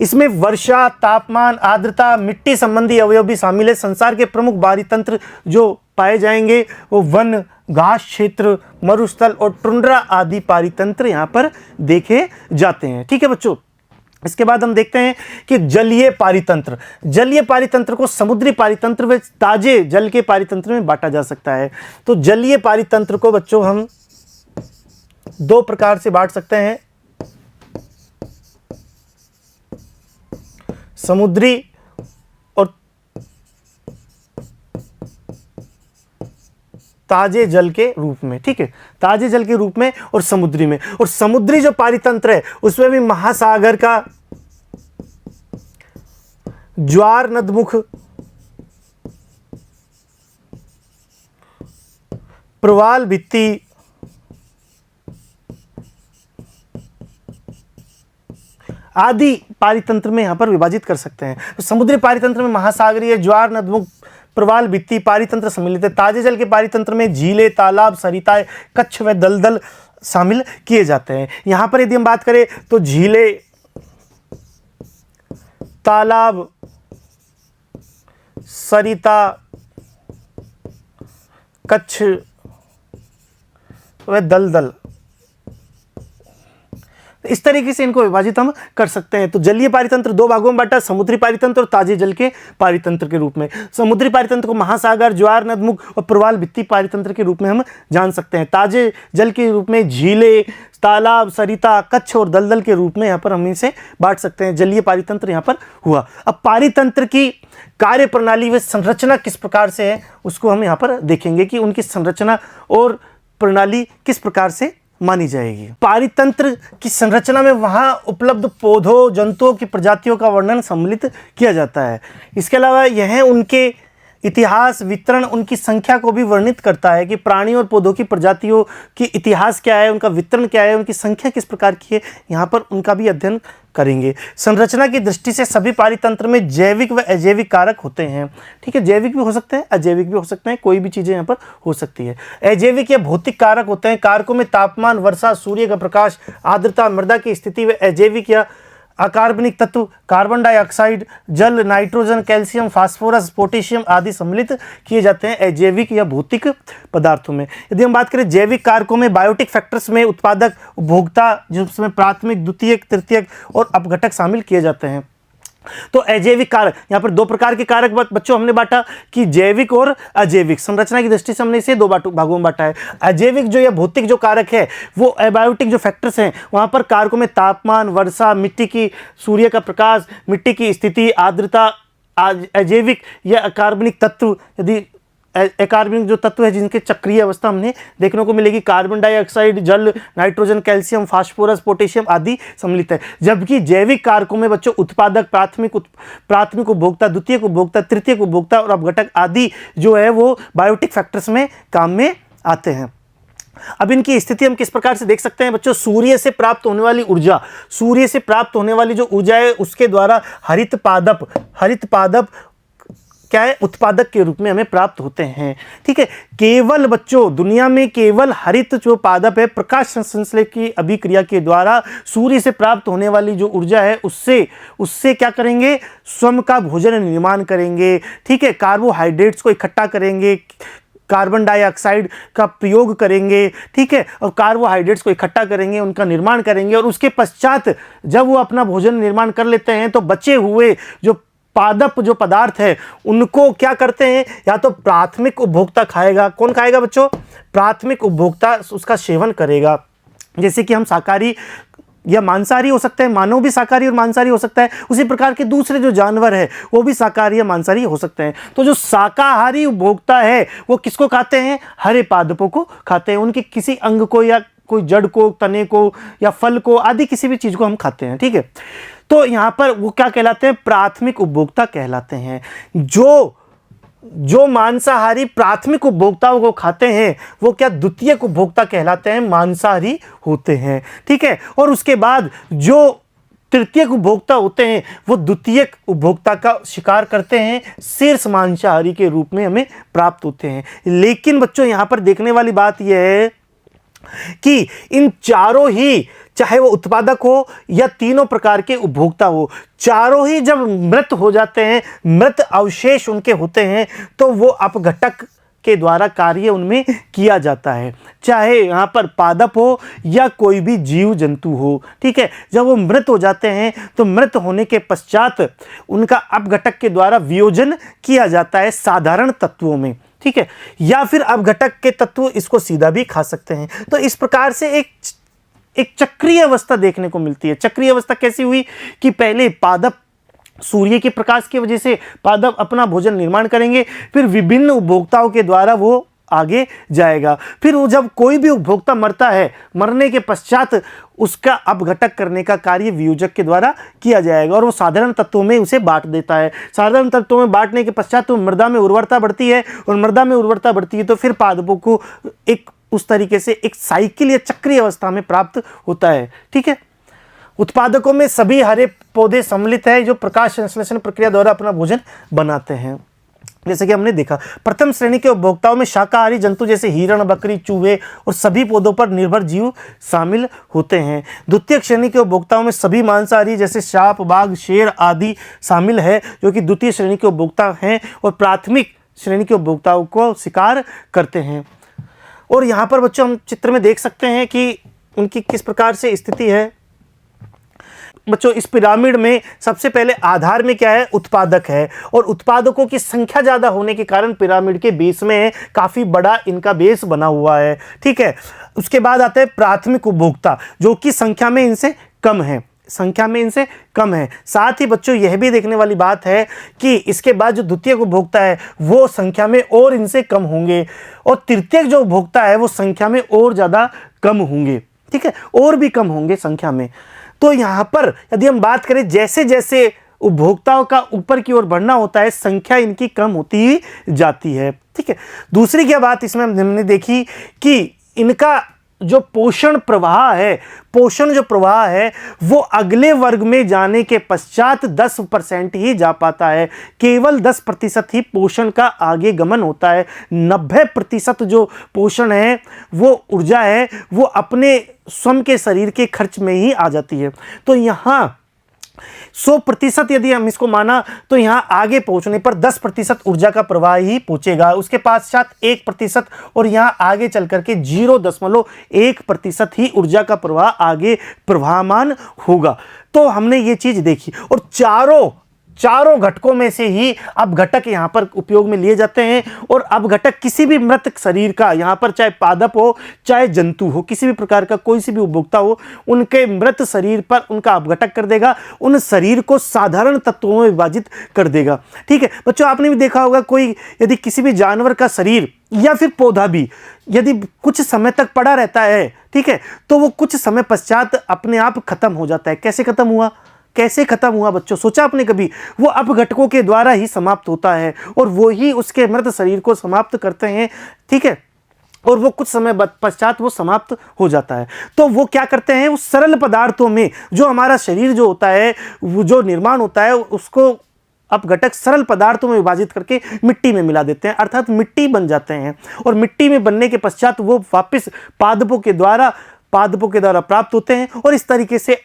इसमें वर्षा, तापमान, आर्द्रता, मिट्टी संबंधी अवयव भी शामिल है। संसार के प्रमुख बाहरी तंत्र जो पाए जाएंगे वो वन, घास क्षेत्र, मरुस्थल और टुंड्रा आदि पारितंत्र यहाँ पर देखे जाते हैं, ठीक है बच्चों। इसके बाद हम देखते हैं कि जलीय पारितंत्र। जलीय पारितंत्र को समुद्री पारितंत्र व ताजे जल के पारितंत्र में बांटा जा सकता है। तो जलीय पारितंत्र को बच्चों हम दो प्रकार से बांट सकते हैं, समुद्री और ताजे जल के रूप में, ठीक है, ताजे जल के रूप में और समुद्री में। और समुद्री जो पारितंत्र है उसमें भी महासागर का ज्वार नदमुख, प्रवाल भित्ति, आदि पारितंत्र में यहां पर विभाजित कर सकते हैं। तो समुद्री पारितंत्र में महासागरीय, ज्वार नदमुख, प्रवाल भित्ति पारितंत्र सम्मिलित है। ताजे जल के पारितंत्र में झीलें, तालाब, सरिताएं, कच्छ व दलदल शामिल किए जाते हैं। यहां पर यदि हम बात करें तो झीलें, तालाब, सरिता, कच्छ व दलदल, इस तरीके से इनको विभाजित हम कर सकते हैं। तो जलीय पारितंत्र दो भागों में बांटा, समुद्री पारितंत्र और ताजे जल के पारितंत्र के रूप में। समुद्री पारितंत्र को महासागर, ज्वार नदमुख और प्रवाल भित्ति पारितंत्र के रूप में हम जान सकते हैं। ताजे जल के रूप में झीलें, तालाब, सरिता, कच्छ और दलदल के रूप में यहाँ पर हम इसे बांट सकते हैं। जलीय पारितंत्र यहाँ पर हुआ। अब पारितंत्र की कार्य प्रणाली व संरचना किस प्रकार से है उसको हम यहाँ पर देखेंगे कि उनकी संरचना और प्रणाली किस प्रकार से मानी जाएगी। पारितंत्र की संरचना में वहां उपलब्ध पौधों, जंतुओं की प्रजातियों का वर्णन सम्मिलित किया जाता है। इसके अलावा यह उनके इतिहास, वितरण, उनकी संख्या को भी वर्णित करता है कि प्राणी और पौधों की प्रजातियों की इतिहास क्या है, उनका वितरण क्या है, उनकी संख्या किस प्रकार की है, यहाँ पर उनका भी अध्ययन करेंगे। संरचना की दृष्टि से सभी पारितंत्र में जैविक व अजैविक कारक होते हैं, ठीक है। जैविक भी हो सकते हैं, अजैविक भी हो सकते हैं, कोई भी चीज़ें यहाँ पर हो सकती है। अजैविक या भौतिक कारक होते हैं। कारकों में तापमान, वर्षा, सूर्य का प्रकाश, आर्द्रता, मृदा की स्थिति। व अजैविक या अकार्बनिक तत्व कार्बन डाइऑक्साइड, जल, नाइट्रोजन, कैल्शियम, फास्फोरस, पोटेशियम आदि सम्मिलित किए जाते हैं अजैविक या भौतिक पदार्थों में। यदि हम बात करें जैविक कारकों में, बायोटिक फैक्टर्स में उत्पादक, उपभोक्ता, जिसमें प्राथमिक, द्वितीयक, तृतीयक और अपघटक शामिल किए जाते हैं। तो अजैविक कारक, यहाँ पर दो प्रकार के कारक बच्चों हमने बांटा कि जैविक और अजैविक। संरचना की दृष्टि से हमने इसे दो भागों में बांटा है। अजैविक जो या भौतिक जो कारक है वो अबायोटिक जो फैक्टर्स हैं वहाँ पर कारकों में तापमान, वर्षा, मिट्टी की, सूर्य का प्रकाश, मिट्टी की स्थिति, आर्द्रता। अजैविक या अकार्बनिक तत्व, यदि अकार्बनिक जो तत्व है जिनके चक्रीय अवस्था हमने देखने को मिलेगी, कार्बन डाइऑक्साइड, जल, नाइट्रोजन, कैल्शियम, फास्फोरस, पोटेशियम आदि सम्मिलित है। जबकि जैविक कारकों में बच्चों उत्पादक, प्राथमिक उपभोक्ता, द्वितीयक उपभोक्ता, तृतीयक उपभोक्ता और अपघटक आदि जो है वो बायोटिक फैक्टर्स में काम में आते हैं। अब इनकी स्थिति हम किस प्रकार से देख सकते हैं बच्चों। सूर्य से प्राप्त होने वाली ऊर्जा, सूर्य से प्राप्त होने वाली जो ऊर्जा है उसके द्वारा हरित पादप क्या है, उत्पादक के रूप में हमें प्राप्त होते हैं, ठीक है। केवल बच्चों दुनिया में केवल हरित जो पादप है प्रकाश संश्लेषण की अभिक्रिया के द्वारा सूर्य से प्राप्त होने वाली जो ऊर्जा है उससे क्या करेंगे, स्वयं का भोजन निर्माण करेंगे, ठीक है। कार्बोहाइड्रेट्स को इकट्ठा करेंगे, कार्बन डाइऑक्साइड का प्रयोग करेंगे, ठीक है, और कार्बोहाइड्रेट्स को इकट्ठा करेंगे, उनका निर्माण करेंगे। और उसके पश्चात जब वो अपना भोजन निर्माण कर लेते हैं तो बचे हुए जो पादप जो पदार्थ है उनको क्या करते हैं, या तो प्राथमिक उपभोक्ता खाएगा। कौन खाएगा बच्चों? प्राथमिक उपभोक्ता उसका सेवन करेगा। जैसे कि हम शाकाहारी या मांसाहारी हो सकते हैं, मानव भी शाकाहारी और मांसाहारी हो सकता है, उसी प्रकार के दूसरे जो जानवर है वो भी शाकाहारी या मांसाहारी हो सकते हैं। तो जो शाकाहारी उपभोक्ता है वो किसको खाते हैं? हरे पादपों को खाते हैं, उनके किसी अंग को या कोई जड़ को, तने को या फल को आदि किसी भी चीज को हम खाते हैं। ठीक है, तो यहां पर वो क्या कहलाते हैं? प्राथमिक उपभोक्ता कहलाते हैं। जो मांसाहारी प्राथमिक उपभोक्ताओं को खाते हैं वो क्या द्वितीयक उपभोक्ता कहलाते हैं, मांसाहारी होते हैं। ठीक है, और उसके बाद जो तृतीयक उपभोक्ता होते हैं वो द्वितीयक उपभोक्ता का शिकार करते हैं, शीर्ष मांसाहारी के रूप में हमें प्राप्त होते हैं। लेकिन बच्चों यहां पर देखने वाली बात यह है कि इन चारों ही, चाहे वो उत्पादक हो या तीनों प्रकार के उपभोक्ता हो, चारों ही जब मृत हो जाते हैं, मृत अवशेष उनके होते हैं, तो वो अपघटक के द्वारा कार्य उनमें किया जाता है, चाहे यहाँ पर पादप हो या कोई भी जीव जंतु हो। ठीक है, जब वो मृत हो जाते हैं तो मृत होने के पश्चात उनका अपघटक के द्वारा वियोजन किया जाता है साधारण तत्वों में। ठीक है, या फिर अपघटक के तत्व इसको सीधा भी खा सकते हैं। तो इस प्रकार से एक चक्रीय अवस्था देखने को मिलती है। चक्रीय अवस्था कैसी हुई कि पहले पादप सूर्य के प्रकाश की वजह से पादप अपना भोजन निर्माण करेंगे, फिर विभिन्न उपभोक्ताओं के द्वारा वो आगे जाएगा, फिर वो जब कोई भी उपभोक्ता मरता है, मरने के पश्चात उसका अपघटक करने का कार्य वियोजक के द्वारा किया जाएगा और वो साधारण तत्वों में उसे बांट देता है। साधारण तत्वों में बांटने के पश्चात तो मृदा में उर्वरता बढ़ती है, और मृदा में उर्वरता बढ़ती है तो फिर पादपों को एक उस तरीके से एक साइकिल या चक्रीय अवस्था में प्राप्त होता है। ठीक है, उत्पादकों में सभी हरे पौधे सम्मिलित है जो प्रकाश संश्लेषण प्रक्रिया द्वारा अपना भोजन बनाते हैं। जैसे कि हमने देखा, प्रथम श्रेणी के उपभोक्ताओं में शाकाहारी जंतु जैसे हिरण, बकरी, चूहे और सभी पौधों पर निर्भर जीव शामिल होते हैं। द्वितीय श्रेणी के उपभोक्ताओं में सभी मांसाहारी जैसे सांप, बाघ, शेर आदि शामिल है जो कि द्वितीय श्रेणी के उपभोक्ता हैं और प्राथमिक श्रेणी के उपभोक्ताओं को शिकार करते हैं। और यहाँ पर बच्चों हम चित्र में देख सकते हैं कि उनकी किस प्रकार से स्थिति है। बच्चों इस पिरामिड में सबसे पहले आधार में क्या है? उत्पादक है, और उत्पादकों की संख्या ज़्यादा होने के कारण पिरामिड के बेस में काफ़ी बड़ा इनका बेस बना हुआ है। ठीक है, उसके बाद आते हैं प्राथमिक उपभोक्ता जो कि संख्या में इनसे कम है, संख्या में इनसे कम है। साथ ही बच्चों यह भी देखने वाली बात है कि इसके बाद जो द्वितीय उपभोक्ता है वो संख्या में और इनसे कम होंगे, और तृतीयक जो उपभोक्ता है वो संख्या में और ज़्यादा कम होंगे। ठीक है, और भी कम होंगे संख्या में। तो यहाँ पर यदि हम बात करें, जैसे जैसे उपभोक्ताओं का ऊपर की ओर बढ़ना होता है संख्या इनकी कम होती ही जाती है। ठीक है, दूसरी क्या बात इसमें हमने देखी कि इनका जो पोषण प्रवाह है, पोषण जो प्रवाह है वो अगले वर्ग में जाने के पश्चात 10% ही जा पाता है। केवल 10% ही पोषण का आगे गमन होता है। 90% जो पोषण है वो ऊर्जा है वो अपने स्वयं के शरीर के खर्च में ही आ जाती है। तो यहाँ 100% यदि हम इसको माना तो यहाँ आगे पहुँचने पर 10% ऊर्जा का प्रवाह ही पहुँचेगा, उसके पश्चात 1% और यहाँ आगे चल करके 0.1% ही ऊर्जा का प्रवाह आगे प्रवाहमान होगा। तो हमने ये चीज़ देखी, और चारों घटकों में से ही अपघटक यहाँ पर उपयोग में लिए जाते हैं। और अपघटक किसी भी मृत शरीर का, यहाँ पर चाहे पादप हो चाहे जंतु हो, किसी भी प्रकार का कोई सी भी उपभोक्ता हो, उनके मृत शरीर पर उनका अपघटक कर देगा, उन शरीर को साधारण तत्वों में विभाजित कर देगा। ठीक है बच्चों, आपने भी देखा होगा कोई यदि किसी भी जानवर का शरीर या फिर पौधा भी यदि कुछ समय तक पड़ा रहता है, ठीक है, तो वो कुछ समय पश्चात अपने आप खत्म हो जाता है। कैसे खत्म हुआ? कैसे खत्म हुआ बच्चों? सोचा आपने कभी? वो अपघटकों के द्वारा ही समाप्त होता है और वो ही उसके मृत शरीर को समाप्त करते हैं। ठीक है, और वो कुछ समय पश्चात वो समाप्त हो जाता है। तो वो क्या करते हैं, उस सरल पदार्थों में जो हमारा शरीर जो होता है, वो जो निर्माण होता है, उसको अपघटक सरल पदार्थों में विभाजित करके मिट्टी में मिला देते हैं, अर्थात मिट्टी बन जाते हैं। और मिट्टी में बनने के पश्चात वो वापस पादपों के द्वारा प्राप्त होते हैं, और इस तरीके से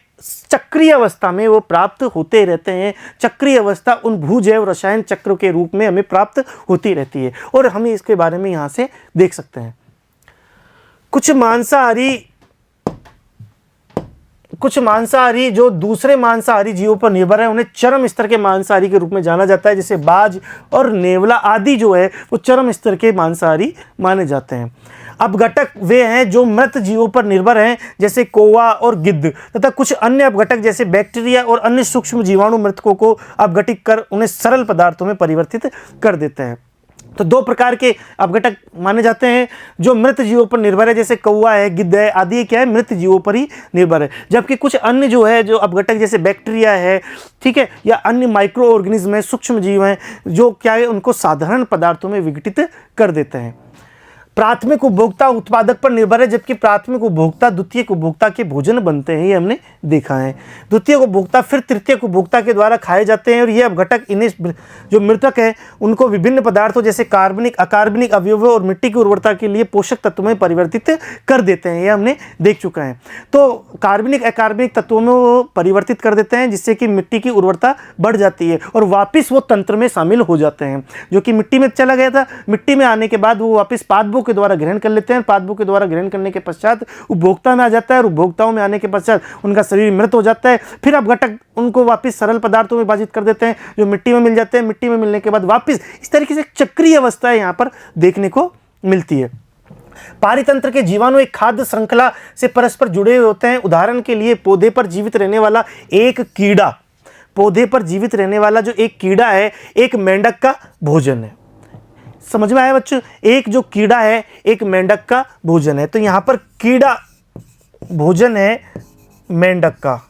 चक्रीय अवस्था में वो प्राप्त होते रहते हैं। चक्रीय अवस्था उन भूजैव रसायन चक्रों के रूप में हमें प्राप्त होती रहती है, और हम इसके बारे में यहाँ से देख सकते हैं। कुछ कुछ मांसाहारी जो दूसरे मांसाहारी जीवों पर निर्भर है उन्हें चरम स्तर के मांसाहारी के रूप में जाना जाता है, जैसे बाज और नेवला आदि जो है वो चरम स्तर के मांसाहारी माने जाते हैं। अपघटक वे हैं जो मृत जीवों पर निर्भर हैं, जैसे कौवा और गिद्ध, तथा कुछ अन्य अपघटक जैसे बैक्टीरिया और अन्य सूक्ष्म जीवाणु मृतकों को अपघटित कर उन्हें सरल पदार्थों में परिवर्तित कर देते हैं। तो दो प्रकार के अपघटक माने जाते हैं जो मृत जीवों पर निर्भर है, जैसे कौवा है, गिद्ध है आदि क्या है, मृत जीवों पर ही निर्भर है। जबकि कुछ अन्य जो है जो अपघटक जैसे बैक्टीरिया है, ठीक है, या अन्य माइक्रो ऑर्गेनिज्म है, सूक्ष्म जीव हैं, जो क्या है उनको साधारण पदार्थों में विघटित कर देते हैं। प्राथमिक उपभोक्ता उत्पादक पर निर्भर है, जबकि प्राथमिक उपभोक्ता द्वितीयक उपभोक्ता के भोजन बनते हैं, ये हमने देखा है। द्वितीयक उपभोक्ता फिर तृतीयक उपभोक्ता के द्वारा खाए जाते हैं और ये अपघटक इन्हें जो मृतक है उनको विभिन्न पदार्थों जैसे कार्बनिक अकार्बनिक अवयवों और मिट्टी की उर्वरता के लिए पोषक तत्वों में परिवर्तित कर देते हैं, ये हमने देख चुका है। तो कार्बनिक अकार्बनिक तत्वों में वो परिवर्तित कर देते हैं जिससे कि मिट्टी की उर्वरता बढ़ जाती है और वापस वो तंत्र में शामिल हो जाते हैं। जो कि मिट्टी में चला गया था, मिट्टी में आने के बाद वो वापस पादपों के द्वारा ग्रहण कर लेते हैं, पादपों के द्वारा ग्रहण करने के पश्चात उपभोक्ता में आ जाता है और उपभोक्ताओं में आने के पश्चात उनका शरीर मृत हो जाता है। फिर अपघटक उनको वापस सरल पदार्थों में विभाजित कर देते हैं जो मिट्टी में मिल जाते हैं। मिट्टी में मिलने के बाद वापस इस तरीके से चक्रीय अवस्था यहाँ पर देखने को मिलती है। पारितंत्र के जीवाणु एक खाद्य श्रृंखला से परस्पर जुड़े हुए होते हैं। उदाहरण के लिए पौधे पर जीवित रहने वाला एक कीड़ा, पौधे पर जीवित रहने वाला जो एक कीड़ा है एक मेंढक का भोजन है। समझ में आया बच्चों? एक जो कीड़ा है एक मेंढक का भोजन है। तो यहां पर कीड़ा भोजन है मेंढक का,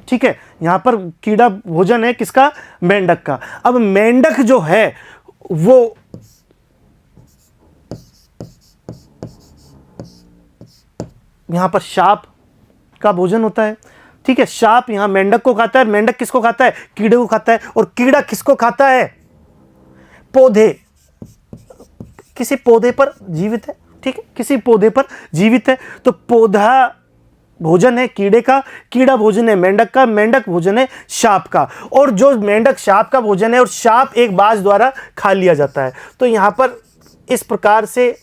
ठीक है, यहां पर कीड़ा भोजन है किसका? मेंढक का। अब मेंढक जो है वो यहां पर सांप का भोजन होता है, ठीक है। सांप यहां मेंढक को खाता है, मेंढक किसको खाता है? कीड़े को खाता है। और कीड़ा किसको खाता है? पौधे, किसी पौधे पर जीवित है, ठीक है, किसी पौधे पर जीवित है। तो पौधा भोजन है कीड़े का, कीड़ा भोजन है मेंढक का, मेंढक भोजन है सांप का। और जो मेंढक सांप का भोजन है और सांप एक बाज द्वारा खा लिया जाता है। तो यहां पर इस प्रकार से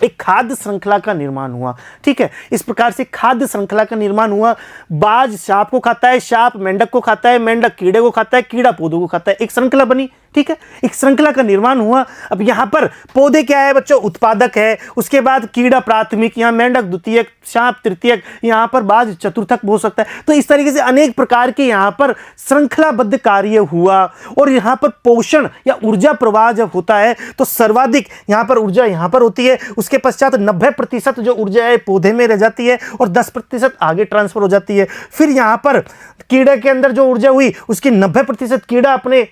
एक खाद्य श्रृंखला का निर्माण हुआ, ठीक है। इस प्रकार से खाद्य श्रृंखला का निर्माण हुआ। बाज सांप को खाता है, सांप मेंढक को खाता है, मेंढक कीड़े को खाता है, कीड़ा पौधों को खाता है, एक श्रृंखला बनी, ठीक है। एक श्रृंखला का निर्माण हुआ। अब यहां पर पौधे क्या है बच्चों? उत्पादक है, उसके बाद कीड़ा प्राथमिक, यहां मेंढक द्वितीयक, सांप तृतीयक, यहां पर बाज चतुर्थक हो सकता है। तो इस तरीके से अनेक प्रकार के यहां पर श्रृंखलाबद्ध कार्य हुआ। और यहां पर पोषण या ऊर्जा प्रवाह जब होता है तो सर्वाधिक यहां पर ऊर्जा यहां पर होती है, उसके पश्चात 90% जो ऊर्जा है पौधे में रह जाती है और 10% आगे ट्रांसफर हो जाती है। फिर यहां पर कीड़े के अंदर जो ऊर्जा हुई उसकी 90% कीड़ा अपने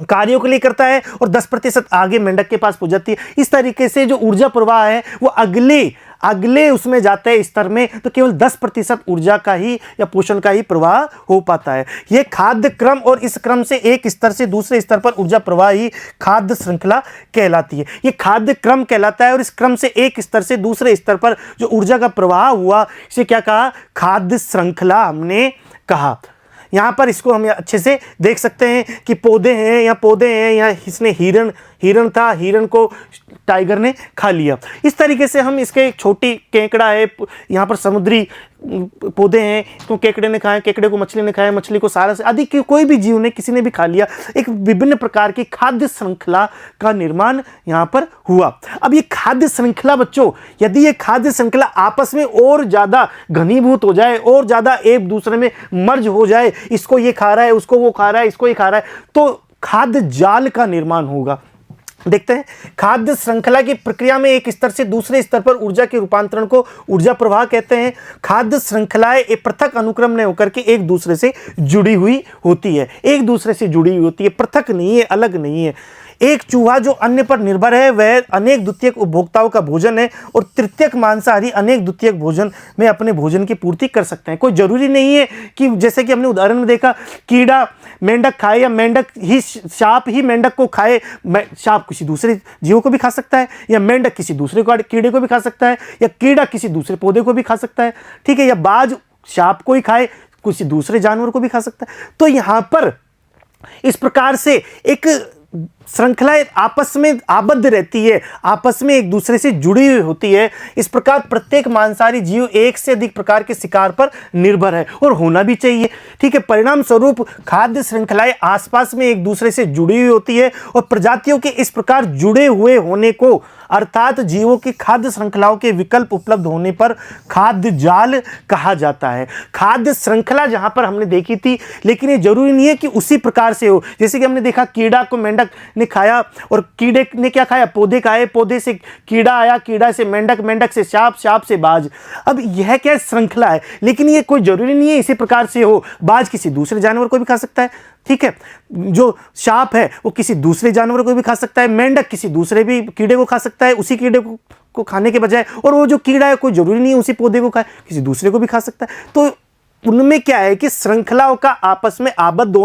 कार्यों के लिए करता है और 10% आगे मेंढक के पास पहुंच जाती है। इस तरीके से जो ऊर्जा प्रवाह है वो अगले उसमें जाते हैं स्तर में, तो केवल 10% ऊर्जा का ही या पोषण का ही प्रवाह हो पाता है। यह खाद्य क्रम, और इस क्रम से एक स्तर से दूसरे स्तर पर ऊर्जा प्रवाह ही खाद्य श्रृंखला कहलाती है। यह खाद्य क्रम कहलाता है और इस क्रम से एक स्तर से दूसरे स्तर पर जो ऊर्जा का प्रवाह हुआ इसे क्या कहा? खाद्य श्रृंखला हमने कहा। यहाँ पर इसको हम अच्छे से देख सकते हैं कि पौधे हैं या इसने हिरण था, हिरण को टाइगर ने खा लिया। इस तरीके से हम इसके एक छोटी केकड़ा है, यहाँ पर समुद्री पौधे हैं, इसको केकड़े ने खाया, केकड़े को मछली ने खाया, मछली को सारस आदि कोई भी जीव ने किसी ने भी खा लिया। एक विभिन्न प्रकार की खाद्य श्रृंखला का निर्माण यहाँ पर हुआ। अब ये खाद्य श्रृंखला बच्चों, यदि ये खाद्य श्रृंखला आपस में और ज़्यादा घनीभूत हो जाए और ज़्यादा एक दूसरे में मर्ज हो जाए, इसको ये खा रहा है, उसको वो खा रहा है, इसको ये खा रहा है, तो खाद्य जाल का निर्माण होगा। देखते हैं, खाद्य श्रृंखला की प्रक्रिया में एक स्तर से दूसरे स्तर पर ऊर्जा के रूपांतरण को ऊर्जा प्रवाह कहते हैं। खाद्य श्रृंखलाएं एक पृथक अनुक्रम में होकर के एक दूसरे से जुड़ी हुई होती है, एक दूसरे से जुड़ी हुई होती है, पृथक नहीं है, अलग नहीं है। एक चूहा जो अन्य पर निर्भर है वह अनेक द्वितीयक उपभोक्ताओं का भोजन है और तृतीयक मांसाहारी अनेक द्वितीयक भोजन में अपने भोजन की पूर्ति कर सकते हैं। कोई जरूरी नहीं है कि जैसे कि हमने उदाहरण में देखा कीड़ा मेंढक खाए या मेंढक ही सांप ही मेंढक को खाए, सांप किसी दूसरे जीवों को भी खा सकता है, या मेंढक किसी दूसरे कीड़े को भी खा सकता है, या कीड़ा किसी दूसरे पौधे को भी खा सकता है, ठीक है, या बाज सांप को ही खाए किसी दूसरे जानवर को भी खा सकता है। तो यहाँ पर इस प्रकार से एक श्रृंखलाएं आपस में आबद्ध रहती है, आपस में एक दूसरे से जुड़ी हुई होती है। इस प्रकार प्रत्येक मांसाहारी जीव एक से अधिक प्रकार के शिकार पर निर्भर है और होना भी चाहिए। ठीक है, परिणाम स्वरूप खाद्य श्रृंखलाएं आसपास में एक दूसरे से जुड़ी हुई होती है और प्रजातियों के इस प्रकार जुड़े हुए होने को अर्थात जीवों की खाद्य श्रृंखलाओं के विकल्प उपलब्ध होने पर खाद्य जाल कहा जाता है। खाद्य श्रृंखला जहां पर हमने देखी थी, लेकिन ये जरूरी नहीं है कि उसी प्रकार से हो। जैसे कि हमने देखा कीड़ा को मेंढक ने खाया और कीड़े ने क्या खाया, पौधे खाए, पौधे से कीड़ा आया, कीड़ा से मेंढक, मेंढक से सांप, सांप से बाज। अब यह क्या श्रृंखला है, लेकिन ये कोई जरूरी नहीं है इसी प्रकार से हो। बाज किसी दूसरे जानवर को भी खा सकता है, ठीक है, जो सांप है वो किसी दूसरे जानवर को भी खा सकता है, मेंढक किसी दूसरे भी कीड़े को खा सकता है उसी कीड़े को खाने के बजाय, और वो जो कीड़ा है कोई जरूरी नहीं है उसी पौधे को खाए, किसी दूसरे को भी खा सकता है। तो उनमें क्या है कि श्रृंखलाओं का आपस में आबद्ध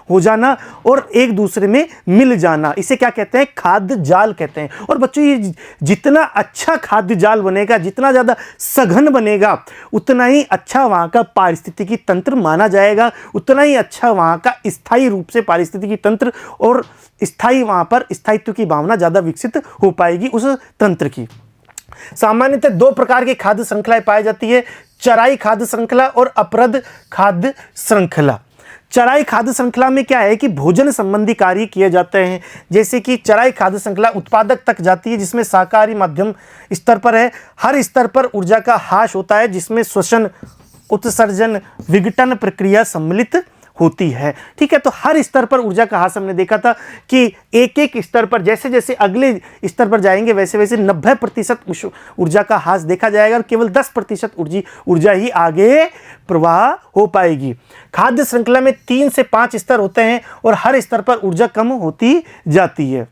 हो जाना और एक दूसरे में मिल जाना, इसे क्या कहते हैं, खाद्य जाल कहते हैं। और बच्चों ये जितना अच्छा खाद्य जाल बनेगा, जितना ज़्यादा सघन बनेगा, उतना ही अच्छा वहाँ का पारिस्थितिकी तंत्र माना जाएगा, उतना ही अच्छा वहाँ का स्थायी रूप से पारिस्थितिकी तंत्र और स्थायी वहाँ पर स्थायित्व की भावना ज़्यादा विकसित हो पाएगी उस तंत्र की। सामान्यतः दो प्रकार की खाद्य श्रृंखलाएं पाई जाती है, चराई खाद्य श्रृंखला और अपरद खाद्य श्रृंखला। चराई खाद्य श्रृंखला में क्या है कि भोजन संबंधी कार्य किए जाते हैं। जैसे कि चराई खाद्य श्रृंखला उत्पादक तक जाती है, जिसमें शाकाहारी मध्यम स्तर पर है, हर स्तर पर ऊर्जा का ह्रास होता है, जिसमें श्वसन, उत्सर्जन, विघटन प्रक्रिया सम्मिलित होती है। ठीक है, तो हर स्तर पर ऊर्जा का ह्रास हमने देखा था कि एक एक स्तर पर जैसे जैसे अगले स्तर पर जाएंगे वैसे वैसे 90% ऊर्जा का ह्रास देखा जाएगा और केवल 10% ऊर्जा ही आगे प्रवाह हो पाएगी। खाद्य श्रृंखला में 3 से 5 स्तर होते हैं और हर स्तर पर ऊर्जा कम होती जाती है,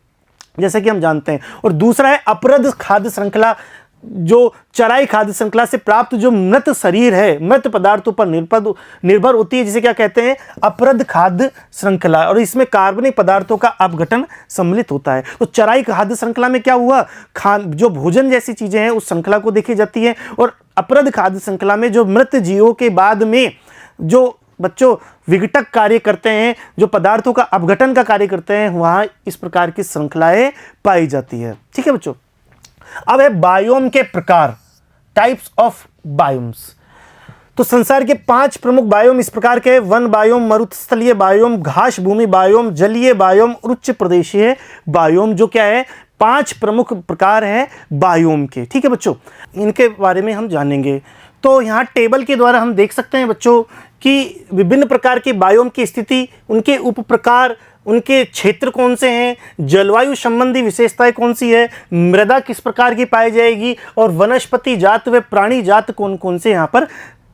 जैसे कि हम जानते हैं। और दूसरा है अपरद खाद्य श्रृंखला, जो चराई खाद्य श्रृंखला से प्राप्त जो मृत शरीर है, मृत पदार्थों पर निर्भर होती है, जिसे क्या कहते हैं, अपरद खाद्य श्रृंखला, और इसमें कार्बनिक पदार्थों का अपघटन सम्मिलित होता है। तो चराई खाद्य श्रृंखला में क्या हुआ, जो भोजन जैसी चीजें हैं उस श्रृंखला को देखी जाती है, और अपरद खाद्य श्रृंखला में जो मृत जीवों के बाद में जो बच्चों विघटक कार्य करते हैं, जो पदार्थों का अपघटन का कार्य करते हैं, वहां इस प्रकार की श्रृंखलाएं पाई जाती है। ठीक है बच्चों, अब है बायोम के प्रकार, टाइप्स ऑफ बायोम्स। तो संसार के 5 प्रमुख बायोम इस प्रकार के, वन बायोम, मरुस्थलीय बायोम, घास भूमि बायोम, जलीय बायोम, उच्च प्रदेशीय बायोम, जो क्या है 5 प्रमुख प्रकार है बायोम के। ठीक है बच्चों, इनके बारे में हम जानेंगे। तो यहाँ टेबल के द्वारा हम देख सकते हैं बच्चों कि विभिन्न प्रकार के बायोम की स्थिति, उनके उप प्रकार, उनके क्षेत्र कौन से हैं, जलवायु संबंधी विशेषताएं कौन सी है, मृदा किस प्रकार की पाई जाएगी, और वनस्पति जात व प्राणी जात कौन कौन से यहाँ पर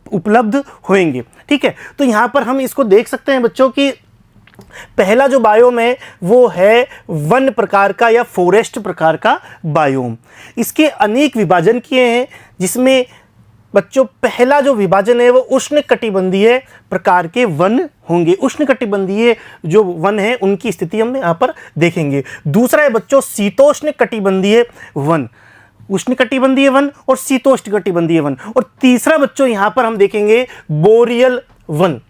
उपलब्ध होंगे। ठीक है, तो यहाँ पर हम इसको देख सकते हैं बच्चों कि पहला जो बायोम है वो है वन प्रकार का या फॉरेस्ट प्रकार का बायोम। इसके अनेक विभाजन किए हैं, जिसमें बच्चों पहला जो विभाजन है वो उष्णकटिबंधीय प्रकार के वन होंगे। उष्णकटिबंधीय जो वन है उनकी स्थिति हम यहाँ पर देखेंगे। दूसरा है बच्चों शीतोष्ण कटिबंधीय वन, उष्णकटिबंधीय वन और शीतोष्ण कटिबंधीय वन। और तीसरा बच्चों यहाँ पर हम देखेंगे बोरियल वन,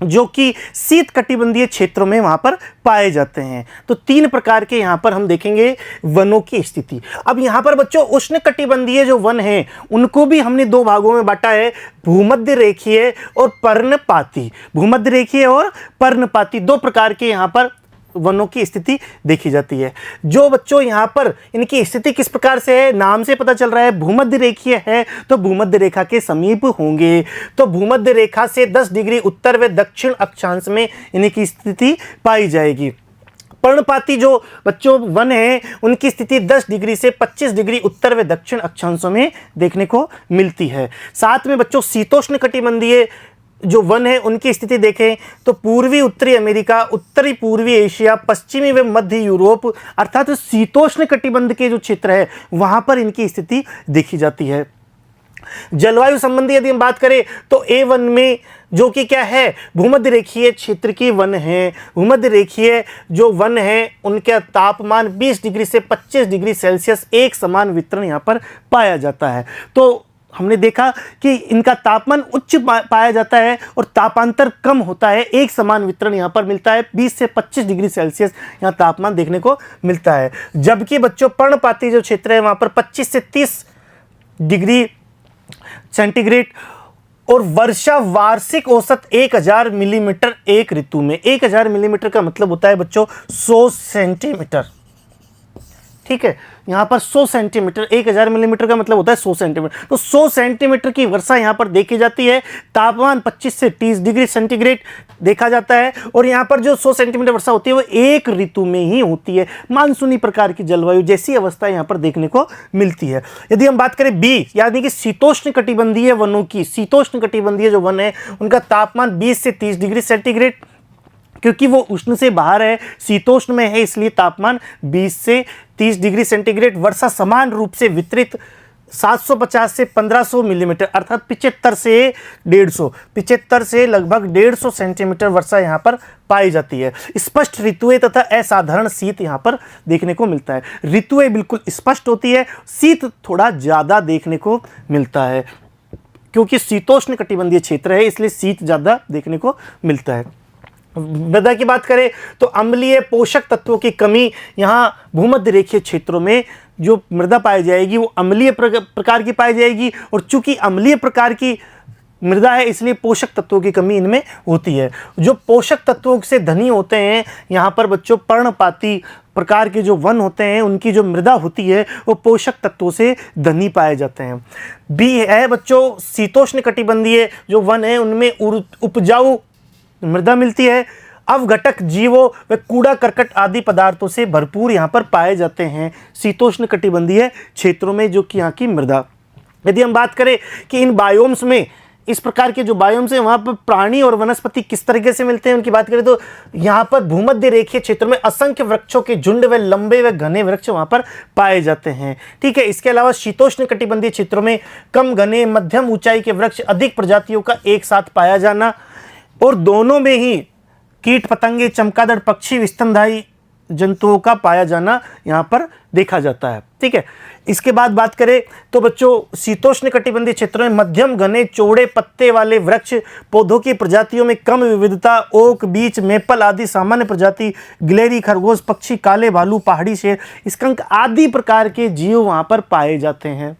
जो कि शीत कटिबंधीय क्षेत्रों में वहां पर पाए जाते हैं। तो 3 प्रकार के यहां पर हम देखेंगे वनों की स्थिति। अब यहां पर बच्चों उष्ण कटिबंधीय जो वन हैं उनको भी हमने 2 भागों में बांटा है, भूमध्य रेखीय और पर्णपाती। भूमध्य रेखीय और पर्णपाती 2 प्रकार के यहां पर वनों की स्थिति देखी जाती है। जो बच्चों यहाँ पर इनकी स्थिति किस प्रकार से है, नाम से पता चल रहा है भूमध्य रेखीय है, तो भूमध्य रेखा के समीप होंगे। तो भूमध्य रेखा से 10 डिग्री उत्तर व दक्षिण अक्षांश में इनकी स्थिति पाई जाएगी। पर्णपाती जो बच्चों वन है उनकी स्थिति 10 डिग्री से 25 डिग्री उत्तर व दक्षिण अक्षांशों में देखने को मिलती है। साथ में बच्चों शीतोष्ण कटिबंधीय जो वन है उनकी स्थिति देखें तो पूर्वी उत्तरी अमेरिका, उत्तरी पूर्वी एशिया, पश्चिमी व मध्य यूरोप अर्थात शीतोष्ण कटिबंध के जो क्षेत्र है वहां पर इनकी स्थिति देखी जाती है। जलवायु संबंधी यदि हम बात करें तो ए वन में जो कि क्या है भूमध्य रेखीय क्षेत्र की वन है। भूमध्य रेखीय जो वन है उनका तापमान 20 डिग्री से 25 डिग्री सेल्सियस एक समान वितरण यहाँ पर पाया जाता है। तो हमने देखा कि इनका तापमान उच्च पाया जाता है और तापांतर कम होता है। एक समान वितरण यहाँ पर मिलता है, 20 से 25 डिग्री सेल्सियस यहाँ तापमान देखने को मिलता है। जबकि बच्चों पर्णपाती जो क्षेत्र है वहाँ पर 25 से 30 डिग्री सेंटीग्रेड और वर्षा वार्षिक औसत 1000 मिलीमीटर एक ऋतु में। 1000 मिलीमीटर का मतलब होता है बच्चों 100 सेंटीमीटर, ठीक है। यहाँ पर 100 सेंटीमीटर, 1000 मिलीमीटर का मतलब होता है 100 सेंटीमीटर। तो 100 सेंटीमीटर की वर्षा यहाँ पर देखी जाती है। तापमान 25 से 30 डिग्री सेंटीग्रेड देखा जाता है और यहाँ पर जो 100 सेंटीमीटर वर्षा होती है वो एक ऋतु में ही होती है। मानसूनी प्रकार की जलवायु जैसी अवस्था यहाँ पर देखने को मिलती है। यदि हम बात करें बी यानी कि शीतोष्ण कटिबंधीय वनों की, शीतोष्ण कटिबंधीय जो वन है उनका तापमान 20 से 30 डिग्री सेंटीग्रेड, क्योंकि वो उष्ण से बाहर है, शीतोष्ण में है, इसलिए तापमान 20 से 30 डिग्री सेंटीग्रेड। वर्षा समान रूप से वितरित 750 से 1500 मिलीमीटर अर्थात 75 से 150 से लगभग 150 सेंटीमीटर वर्षा यहाँ पर पाई जाती है। स्पष्ट ऋतुएं तथा असाधारण शीत यहाँ पर देखने को मिलता है। ऋतुएं बिल्कुल स्पष्ट होती है, शीत थोड़ा ज़्यादा देखने को मिलता है, क्योंकि शीतोष्ण कटिबंधीय क्षेत्र है इसलिए शीत ज़्यादा देखने को मिलता है। मृदा की बात करें तो अम्लीय पोषक तत्वों की कमी यहाँ भूमध्य रेखीय क्षेत्रों में जो मृदा पाई जाएगी वो अम्लीय प्रकार की पाई जाएगी और चूंकि अम्लीय प्रकार की मृदा है इसलिए पोषक तत्वों की कमी इनमें होती है। जो पोषक तत्वों से धनी होते हैं यहाँ पर बच्चों पर्णपाती प्रकार के जो वन होते हैं उनकी जो मृदा होती है वो पोषक तत्वों से धनी पाए जाते हैं। बी है बच्चों शीतोष्ण कटिबंधीय जो वन है उनमें उपजाऊ मृदा मिलती है। अवघटक जीवों व कूड़ा करकट आदि पदार्थों से भरपूर यहाँ पर पाए जाते हैं शीतोष्ण कटिबंधीय क्षेत्रों में जो कि यहाँ की मृदा। यदि हम बात करें कि इन बायोम्स में, इस प्रकार के जो बायोम्स हैं वहाँ पर प्राणी और वनस्पति किस तरीके से मिलते हैं उनकी बात करें तो यहाँ पर भूमध्य रेखीय क्षेत्र में असंख्य वृक्षों के झुंड व लंबे व घने वृक्ष वहाँ पर पाए जाते हैं, ठीक है। इसके अलावा शीतोष्ण कटिबंधीय क्षेत्रों में कम घने मध्यम ऊंचाई के वृक्ष अधिक प्रजातियों का एक साथ पाया जाना और दोनों में ही कीट पतंगे चमगादड़ पक्षी स्तनधारी जंतुओं का पाया जाना यहाँ पर देखा जाता है, ठीक है। इसके बाद बात करें तो बच्चों शीतोष्ण कटिबंधीय क्षेत्रों में मध्यम घने चौड़े पत्ते वाले वृक्ष, पौधों की प्रजातियों में कम विविधता, ओक बीच मेपल आदि सामान्य प्रजाति, गिलहरी खरगोश पक्षी काले भालू पहाड़ी शेर स्कंक आदि प्रकार के जीव वहाँ पर पाए जाते हैं।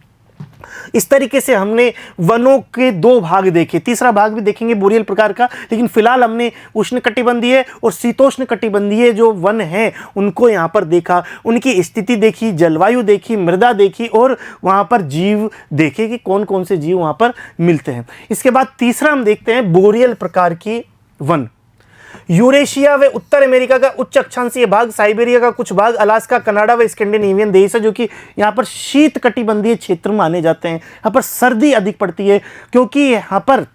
इस तरीके से हमने वनों के दो भाग देखे, तीसरा भाग भी देखेंगे बोरियल प्रकार का, लेकिन फिलहाल हमने उष्ण कटिबंधीय और शीतोष्ण कटिबंधीय जो वन हैं उनको यहाँ पर देखा, उनकी स्थिति देखी, जलवायु देखी, मृदा देखी और वहाँ पर जीव देखे कि कौन कौन से जीव वहाँ पर मिलते हैं। इसके बाद तीसरा हम देखते हैं बोरियल प्रकार की वन। यूरेशिया व उत्तर अमेरिका का उच्च अक्षांशीय भाग, साइबेरिया का कुछ भाग, अलास्का, कनाडा व स्कैंडिनेवियन देश है जो कि यहाँ पर शीत कटिबंधीय क्षेत्र माने जाते हैं। यहाँ पर सर्दी अधिक पड़ती है क्योंकि यहाँ पर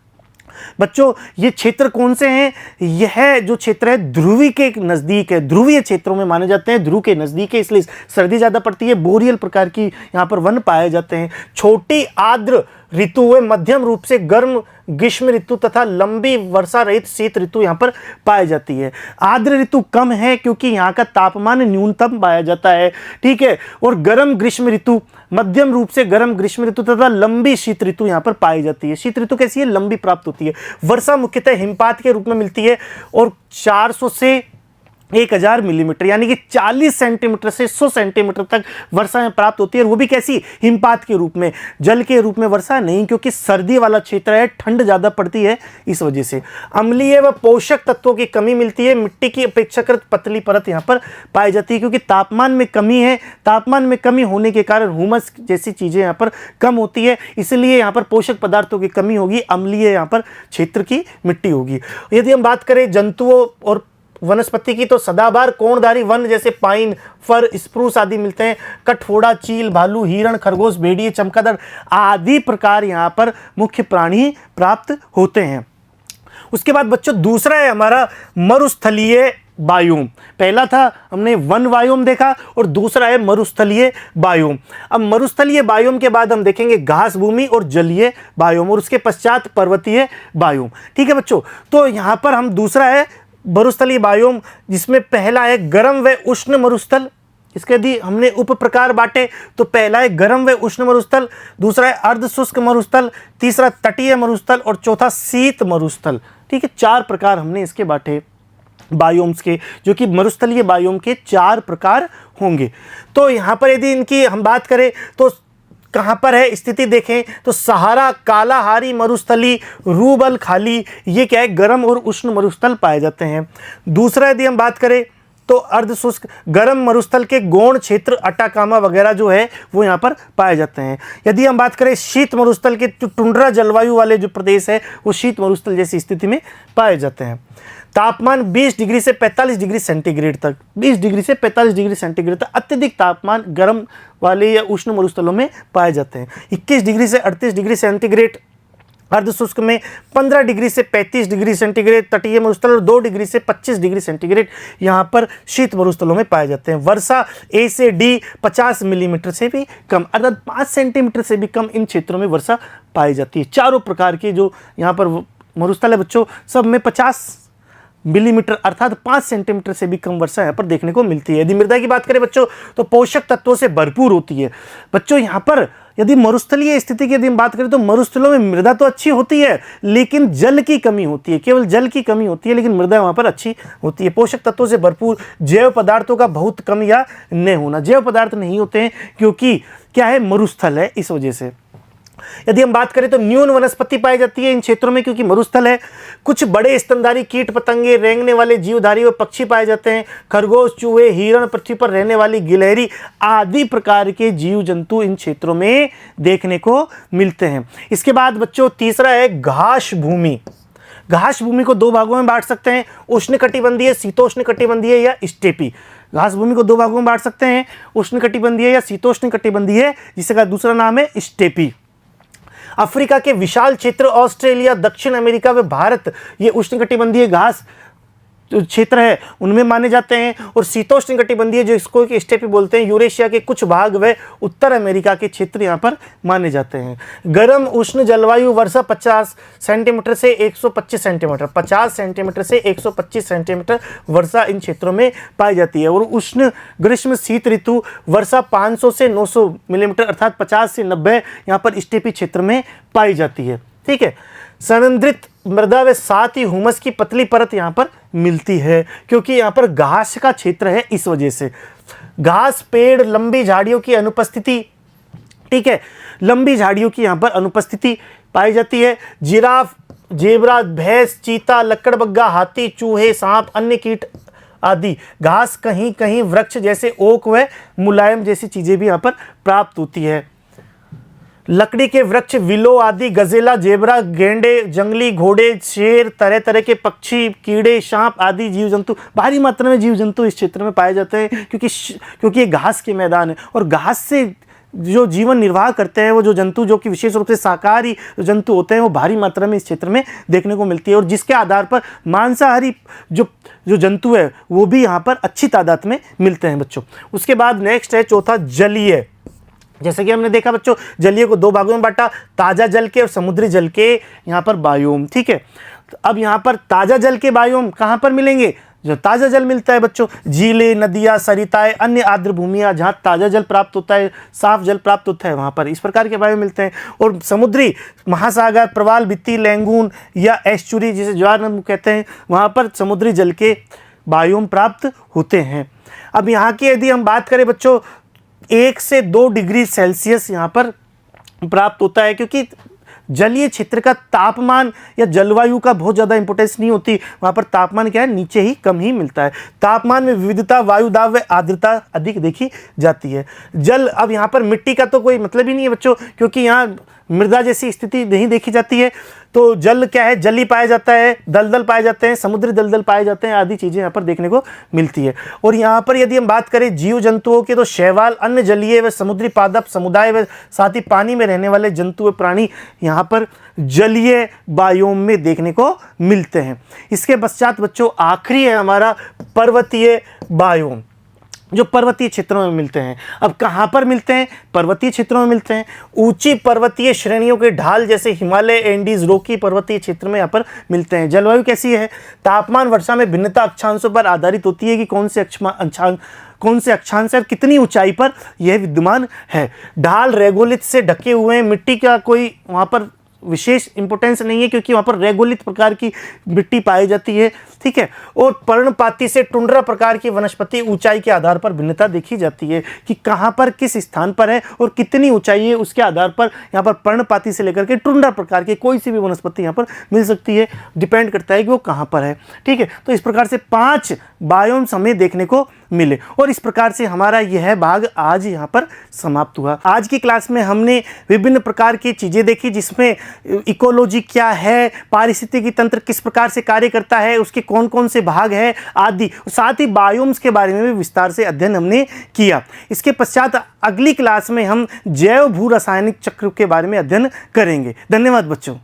बच्चों ये क्षेत्र कौन से हैं, यह जो क्षेत्र है ध्रुवी के नज़दीक है, ध्रुवीय क्षेत्रों में माने जाते हैं, ध्रुव के नज़दीक है इसलिए सर्दी ज़्यादा पड़ती है। बोरियल प्रकार की यहाँ पर वन पाए जाते हैं। छोटी आर्द्र ऋतु व मध्यम रूप से गर्म ग्रीष्म ऋतु तथा लंबी वर्षा रहित शीत ऋतु यहाँ पर पाई जाती है। आर्द्र ऋतु कम है क्योंकि यहाँ का तापमान न्यूनतम पाया जाता है, ठीक है। और गर्म ग्रीष्म ऋतु, मध्यम रूप से गर्म ग्रीष्म ऋतु तथा लंबी शीत ऋतु यहाँ पर पाई जाती है। शीत ऋतु कैसी है, लंबी प्राप्त होती है। वर्षा मुख्यतः हिमपात के रूप में मिलती है और 400 से 1000 मिलीमीटर यानी कि 40 सेंटीमीटर से 100 सेंटीमीटर तक वर्षा प्राप्त होती है। और वो भी कैसी, हिमपात के रूप में, जल के रूप में वर्षा नहीं, क्योंकि सर्दी वाला क्षेत्र है, ठंड ज़्यादा पड़ती है इस वजह से। अम्लीय व पोषक तत्वों की कमी मिलती है। मिट्टी की अपेक्षाकृत पतली परत यहाँ पर पाई जाती है क्योंकि तापमान में कमी है। तापमान में कमी होने के कारण ह्यूमस जैसी चीज़ें यहाँ पर कम होती है, इसलिए यहाँ पर पोषक पदार्थों की कमी होगी, अम्लीय यहाँ पर क्षेत्र की मिट्टी होगी। यदि हम बात करें जंतुओं और वनस्पति की तो सदाबहार कोणधारी वन जैसे पाइन, फर, स्प्रूस आदि मिलते हैं। कठफोड़ा, चील, भालू, हिरण, खरगोश, भेड़िए, चमगादड़ आदि प्रकार यहाँ पर मुख्य प्राणी प्राप्त होते हैं। उसके बाद बच्चों दूसरा है हमारा मरुस्थलीय बायोम। पहला था हमने वन बायोम देखा और दूसरा है मरुस्थलीय बायोम। अब मरुस्थलीय बायोम के बाद हम देखेंगे घास भूमि और जलीय बायोम और उसके पश्चात पर्वतीय बायोम, ठीक है बच्चों। तो यहाँ पर हम दूसरा है मरुस्थलीय बायोम, जिसमें पहला है गर्म व उष्ण मरुस्थल इसके यदि हमने उप प्रकार बांटे तो पहला है गर्म व उष्ण मरुस्थल, दूसरा है अर्ध शुष्क मरुस्थल, तीसरा तटीय मरुस्थल और चौथा शीत मरुस्थल। ठीक है, 4 प्रकार हमने इसके बांटे बायोम्स के, जो कि मरुस्थलीय बायोम के 4 प्रकार होंगे। तो यहाँ पर यदि इनकी हम बात करें तो कहाँ पर है स्थिति देखें तो सहारा, कालाहारी मरुस्थली, रूबल खाली, ये क्या है गर्म और उष्ण मरुस्थल पाए जाते हैं। दूसरा यदि हम बात करें तो अर्ध शुष्क गर्म मरुस्थल के गौण क्षेत्र अटाकामा वगैरह जो है वो यहाँ पर पाए जाते हैं। यदि हम बात करें शीत मरुस्थल के, जो टुंड्रा जलवायु वाले जो प्रदेश है वो शीत मरुस्थल जैसी स्थिति में पाए जाते हैं। तापमान 20 डिग्री से 45 डिग्री सेंटीग्रेड तक, 20 डिग्री से 45 डिग्री सेंटीग्रेड तक अत्यधिक तापमान गर्म वाले या उष्ण मरुस्थलों में पाए जाते हैं। 21 डिग्री से 38 डिग्री सेंटीग्रेड अर्ध शुष्क में, 15 डिग्री से 35 डिग्री सेंटीग्रेड तटीय मरुस्थल और 2 डिग्री से 25 डिग्री सेंटीग्रेड यहाँ पर शीत मरुस्थलों में पाए जाते हैं। वर्षा A से D 50 मिलीमीटर से भी कम, अर्थात 5 सेंटीमीटर से भी कम इन क्षेत्रों में वर्षा पाई जाती है। चारों प्रकार के जो यहाँ पर मरुस्थल है बच्चों, सब में 50 मिलीमीटर अर्थात 5 सेंटीमीटर से भी कम वर्षा यहाँ पर देखने को मिलती है। यदि मृदा की बात करें बच्चों तो पोषक तत्वों से भरपूर होती है। बच्चों यहाँ पर यदि मरुस्थलीय स्थिति की यदि हम बात करें तो मरुस्थलों में मृदा तो अच्छी होती है लेकिन जल की कमी होती है, केवल जल की कमी होती है, लेकिन मृदा वहाँ पर अच्छी होती है। पोषक तत्वों से भरपूर, जैव पदार्थों का बहुत कम या न होना, जैव पदार्थ नहीं होते हैं क्योंकि क्या है मरुस्थल है, इस वजह से। यदि हम बात करें तो न्यून वनस्पति पाई जाती है इन क्षेत्रों में क्योंकि मरुस्थल है। कुछ बड़े स्तनधारी कीट पतंगे, रेंगने वाले जीवधारी व पक्षी पाए जाते हैं। खरगोश, चूहे, हिरण, पृथ्वी पर रहने वाली गिलहरी आदि प्रकार के जीव जंतु इन क्षेत्रों में देखने को मिलते हैं। इसके बाद बच्चों तीसरा है घास भूमि। घास भूमि को 2 भागों में बांट सकते हैं, उष्णकटिबंधीय, शीतोष्णकटिबंधीय या स्टेपी। घास भूमि को 2 भागों में बांट सकते हैं, उष्णकटिबंधीय या शीतोष्णकटिबंधीय, जिसका दूसरा नाम है स्टेपी। अफ्रीका के विशाल क्षेत्र, ऑस्ट्रेलिया, दक्षिण अमेरिका व भारत, ये उष्णकटिबंधीय घास जो क्षेत्र है उनमें माने जाते हैं। और शीतोष्णकटिबंधीय जो इसको एक स्टेपी बोलते हैं, यूरेशिया के कुछ भाग व उत्तर अमेरिका के क्षेत्र यहाँ पर माने जाते हैं। गर्म उष्ण जलवायु, वर्षा 50 सेंटीमीटर से 125 सेंटीमीटर, 50 सेंटीमीटर से 125 सेंटीमीटर वर्षा इन क्षेत्रों में पाई जाती है। और उष्ण ग्रीष्म शीत ऋतु, वर्षा 500 से 900 मिलीमीटर अर्थात 50 से 90 यहाँ पर स्टेपी क्षेत्र में पाई जाती है। ठीक है, संरंध्रित मृदा व साथ ही हुमस की पतली परत यहाँ पर मिलती है क्योंकि यहाँ पर घास का क्षेत्र है, इस वजह से। घास, पेड़, लंबी झाड़ियों की अनुपस्थिति, ठीक है, लंबी झाड़ियों की यहाँ पर अनुपस्थिति पाई जाती है। जिराफ, जेबरा, भैंस, चीता, लकड़बग्गा, हाथी, चूहे, सांप, अन्य कीट आदि। घास कहीं कहीं वृक्ष जैसे ओक व मुलायम जैसी चीजें भी यहाँ पर प्राप्त होती है। लकड़ी के वृक्ष, विलो आदि, गजेला, जेबरा, गेंडे, जंगली घोड़े, शेर, तरह तरह के पक्षी, कीड़े, सांप आदि जीव जंतु, भारी मात्रा में जीव जंतु इस क्षेत्र में पाए जाते हैं क्योंकि ये घास के मैदान है। और घास से जो जीवन निर्वाह करते हैं वो जो जंतु, जो कि विशेष रूप से शाकाहारी जंतु होते हैं, वो भारी मात्रा में इस क्षेत्र में देखने को मिलती है। और जिसके आधार पर मांसाहारी जो जंतु है वो भी यहाँ पर अच्छी तादाद में मिलते हैं बच्चों। उसके बाद नेक्स्ट है चौथा जलीय। जैसे कि हमने देखा बच्चों, जलीय को 2 भागों में बांटा, ताज़ा जल के और समुद्री जल के यहाँ पर बायोम। ठीक है, तो अब यहाँ पर ताज़ा जल के बायोम कहाँ पर मिलेंगे? जो ताज़ा जल मिलता है बच्चों, झीलें, नदियाँ, सरिताएं, अन्य आर्द्र भूमियाँ जहाँ ताज़ा जल प्राप्त होता है, साफ जल प्राप्त होता है, वहाँ पर इस प्रकार के बायोम मिलते हैं। और समुद्री महासागर, प्रवाल भित्ति, लैंगून या एस्चुरी जिसे ज्वारनद कहते हैं, वहाँ पर समुद्री जल के बायोम प्राप्त होते हैं। अब यहाँ की यदि हम बात करें बच्चों, 1 से 2 डिग्री सेल्सियस यहाँ पर प्राप्त होता है क्योंकि जलीय क्षेत्र का तापमान या जलवायु का बहुत ज़्यादा इंपॉर्टेंस नहीं होती, वहाँ पर तापमान क्या है नीचे ही कम ही मिलता है। तापमान में विविधता, वायु दाब व आर्द्रता अधिक देखी जाती है। जल, अब यहाँ पर मिट्टी का तो कोई मतलब ही नहीं है बच्चों क्योंकि यहाँ मृदा जैसी स्थिति नहीं देखी जाती है, तो जल क्या है, जली पाया जाता है, दलदल पाए जाते हैं, समुद्री दलदल पाए जाते हैं, आदि चीज़ें यहाँ पर देखने को मिलती है। और यहाँ पर यदि हम बात करें जीव जंतुओं की तो शैवाल, अन्य जलीय व समुद्री पादप समुदाय व साथ ही पानी में रहने वाले जंतु व प्राणी यहाँ पर जलीय बायोम में देखने को मिलते हैं। इसके पश्चात बच्चों आखिरी है हमारा पर्वतीय बायोम, जो पर्वतीय क्षेत्रों में मिलते हैं। अब कहाँ पर मिलते हैं? पर्वतीय क्षेत्रों में मिलते हैं। ऊंची पर्वतीय श्रेणियों के ढाल जैसे हिमालय, एंडीज, रॉकी पर्वतीय क्षेत्र में यहाँ पर मिलते हैं। जलवायु कैसी है? तापमान, वर्षा में भिन्नता अक्षांशों पर आधारित होती है कि कौन से कौन से अक्षांश और कितनी ऊंचाई पर यह विद्यमान है। ढाल रेगोलिथ से ढके हुए हैं, मिट्टी का कोई वहाँ पर विशेष इंपोर्टेंस नहीं है क्योंकि वहाँ पर रेगोलिथ प्रकार की मिट्टी पाई जाती है, ठीक है। और पर्णपाती से टुंड्रा प्रकार की वनस्पति ऊंचाई के आधार पर भिन्नता देखी जाती है कि कहाँ पर किस स्थान पर है और कितनी ऊंचाई है, उसके आधार पर यहाँ पर पर्णपाती से लेकर के टुंड्रा प्रकार की कोई सी भी वनस्पति यहाँ पर मिल सकती है, डिपेंड करता है कि वो कहाँ पर है, ठीक है। तो इस प्रकार से 5 बायोम्स हमें देखने को मिले और इस प्रकार से हमारा यह भाग आज यहाँ पर समाप्त हुआ। आज की क्लास में हमने विभिन्न प्रकार की चीज़ें देखी जिसमें इकोलॉजी क्या है, पारिस्थितिकी तंत्र किस प्रकार से कार्य करता है, उसके कौन कौन से भाग है आदि, साथ ही बायोम्स के बारे में भी विस्तार से अध्ययन हमने किया। इसके पश्चात अगली क्लास में हम जैव भू रासायनिक चक्र के बारे में अध्ययन करेंगे। धन्यवाद बच्चों।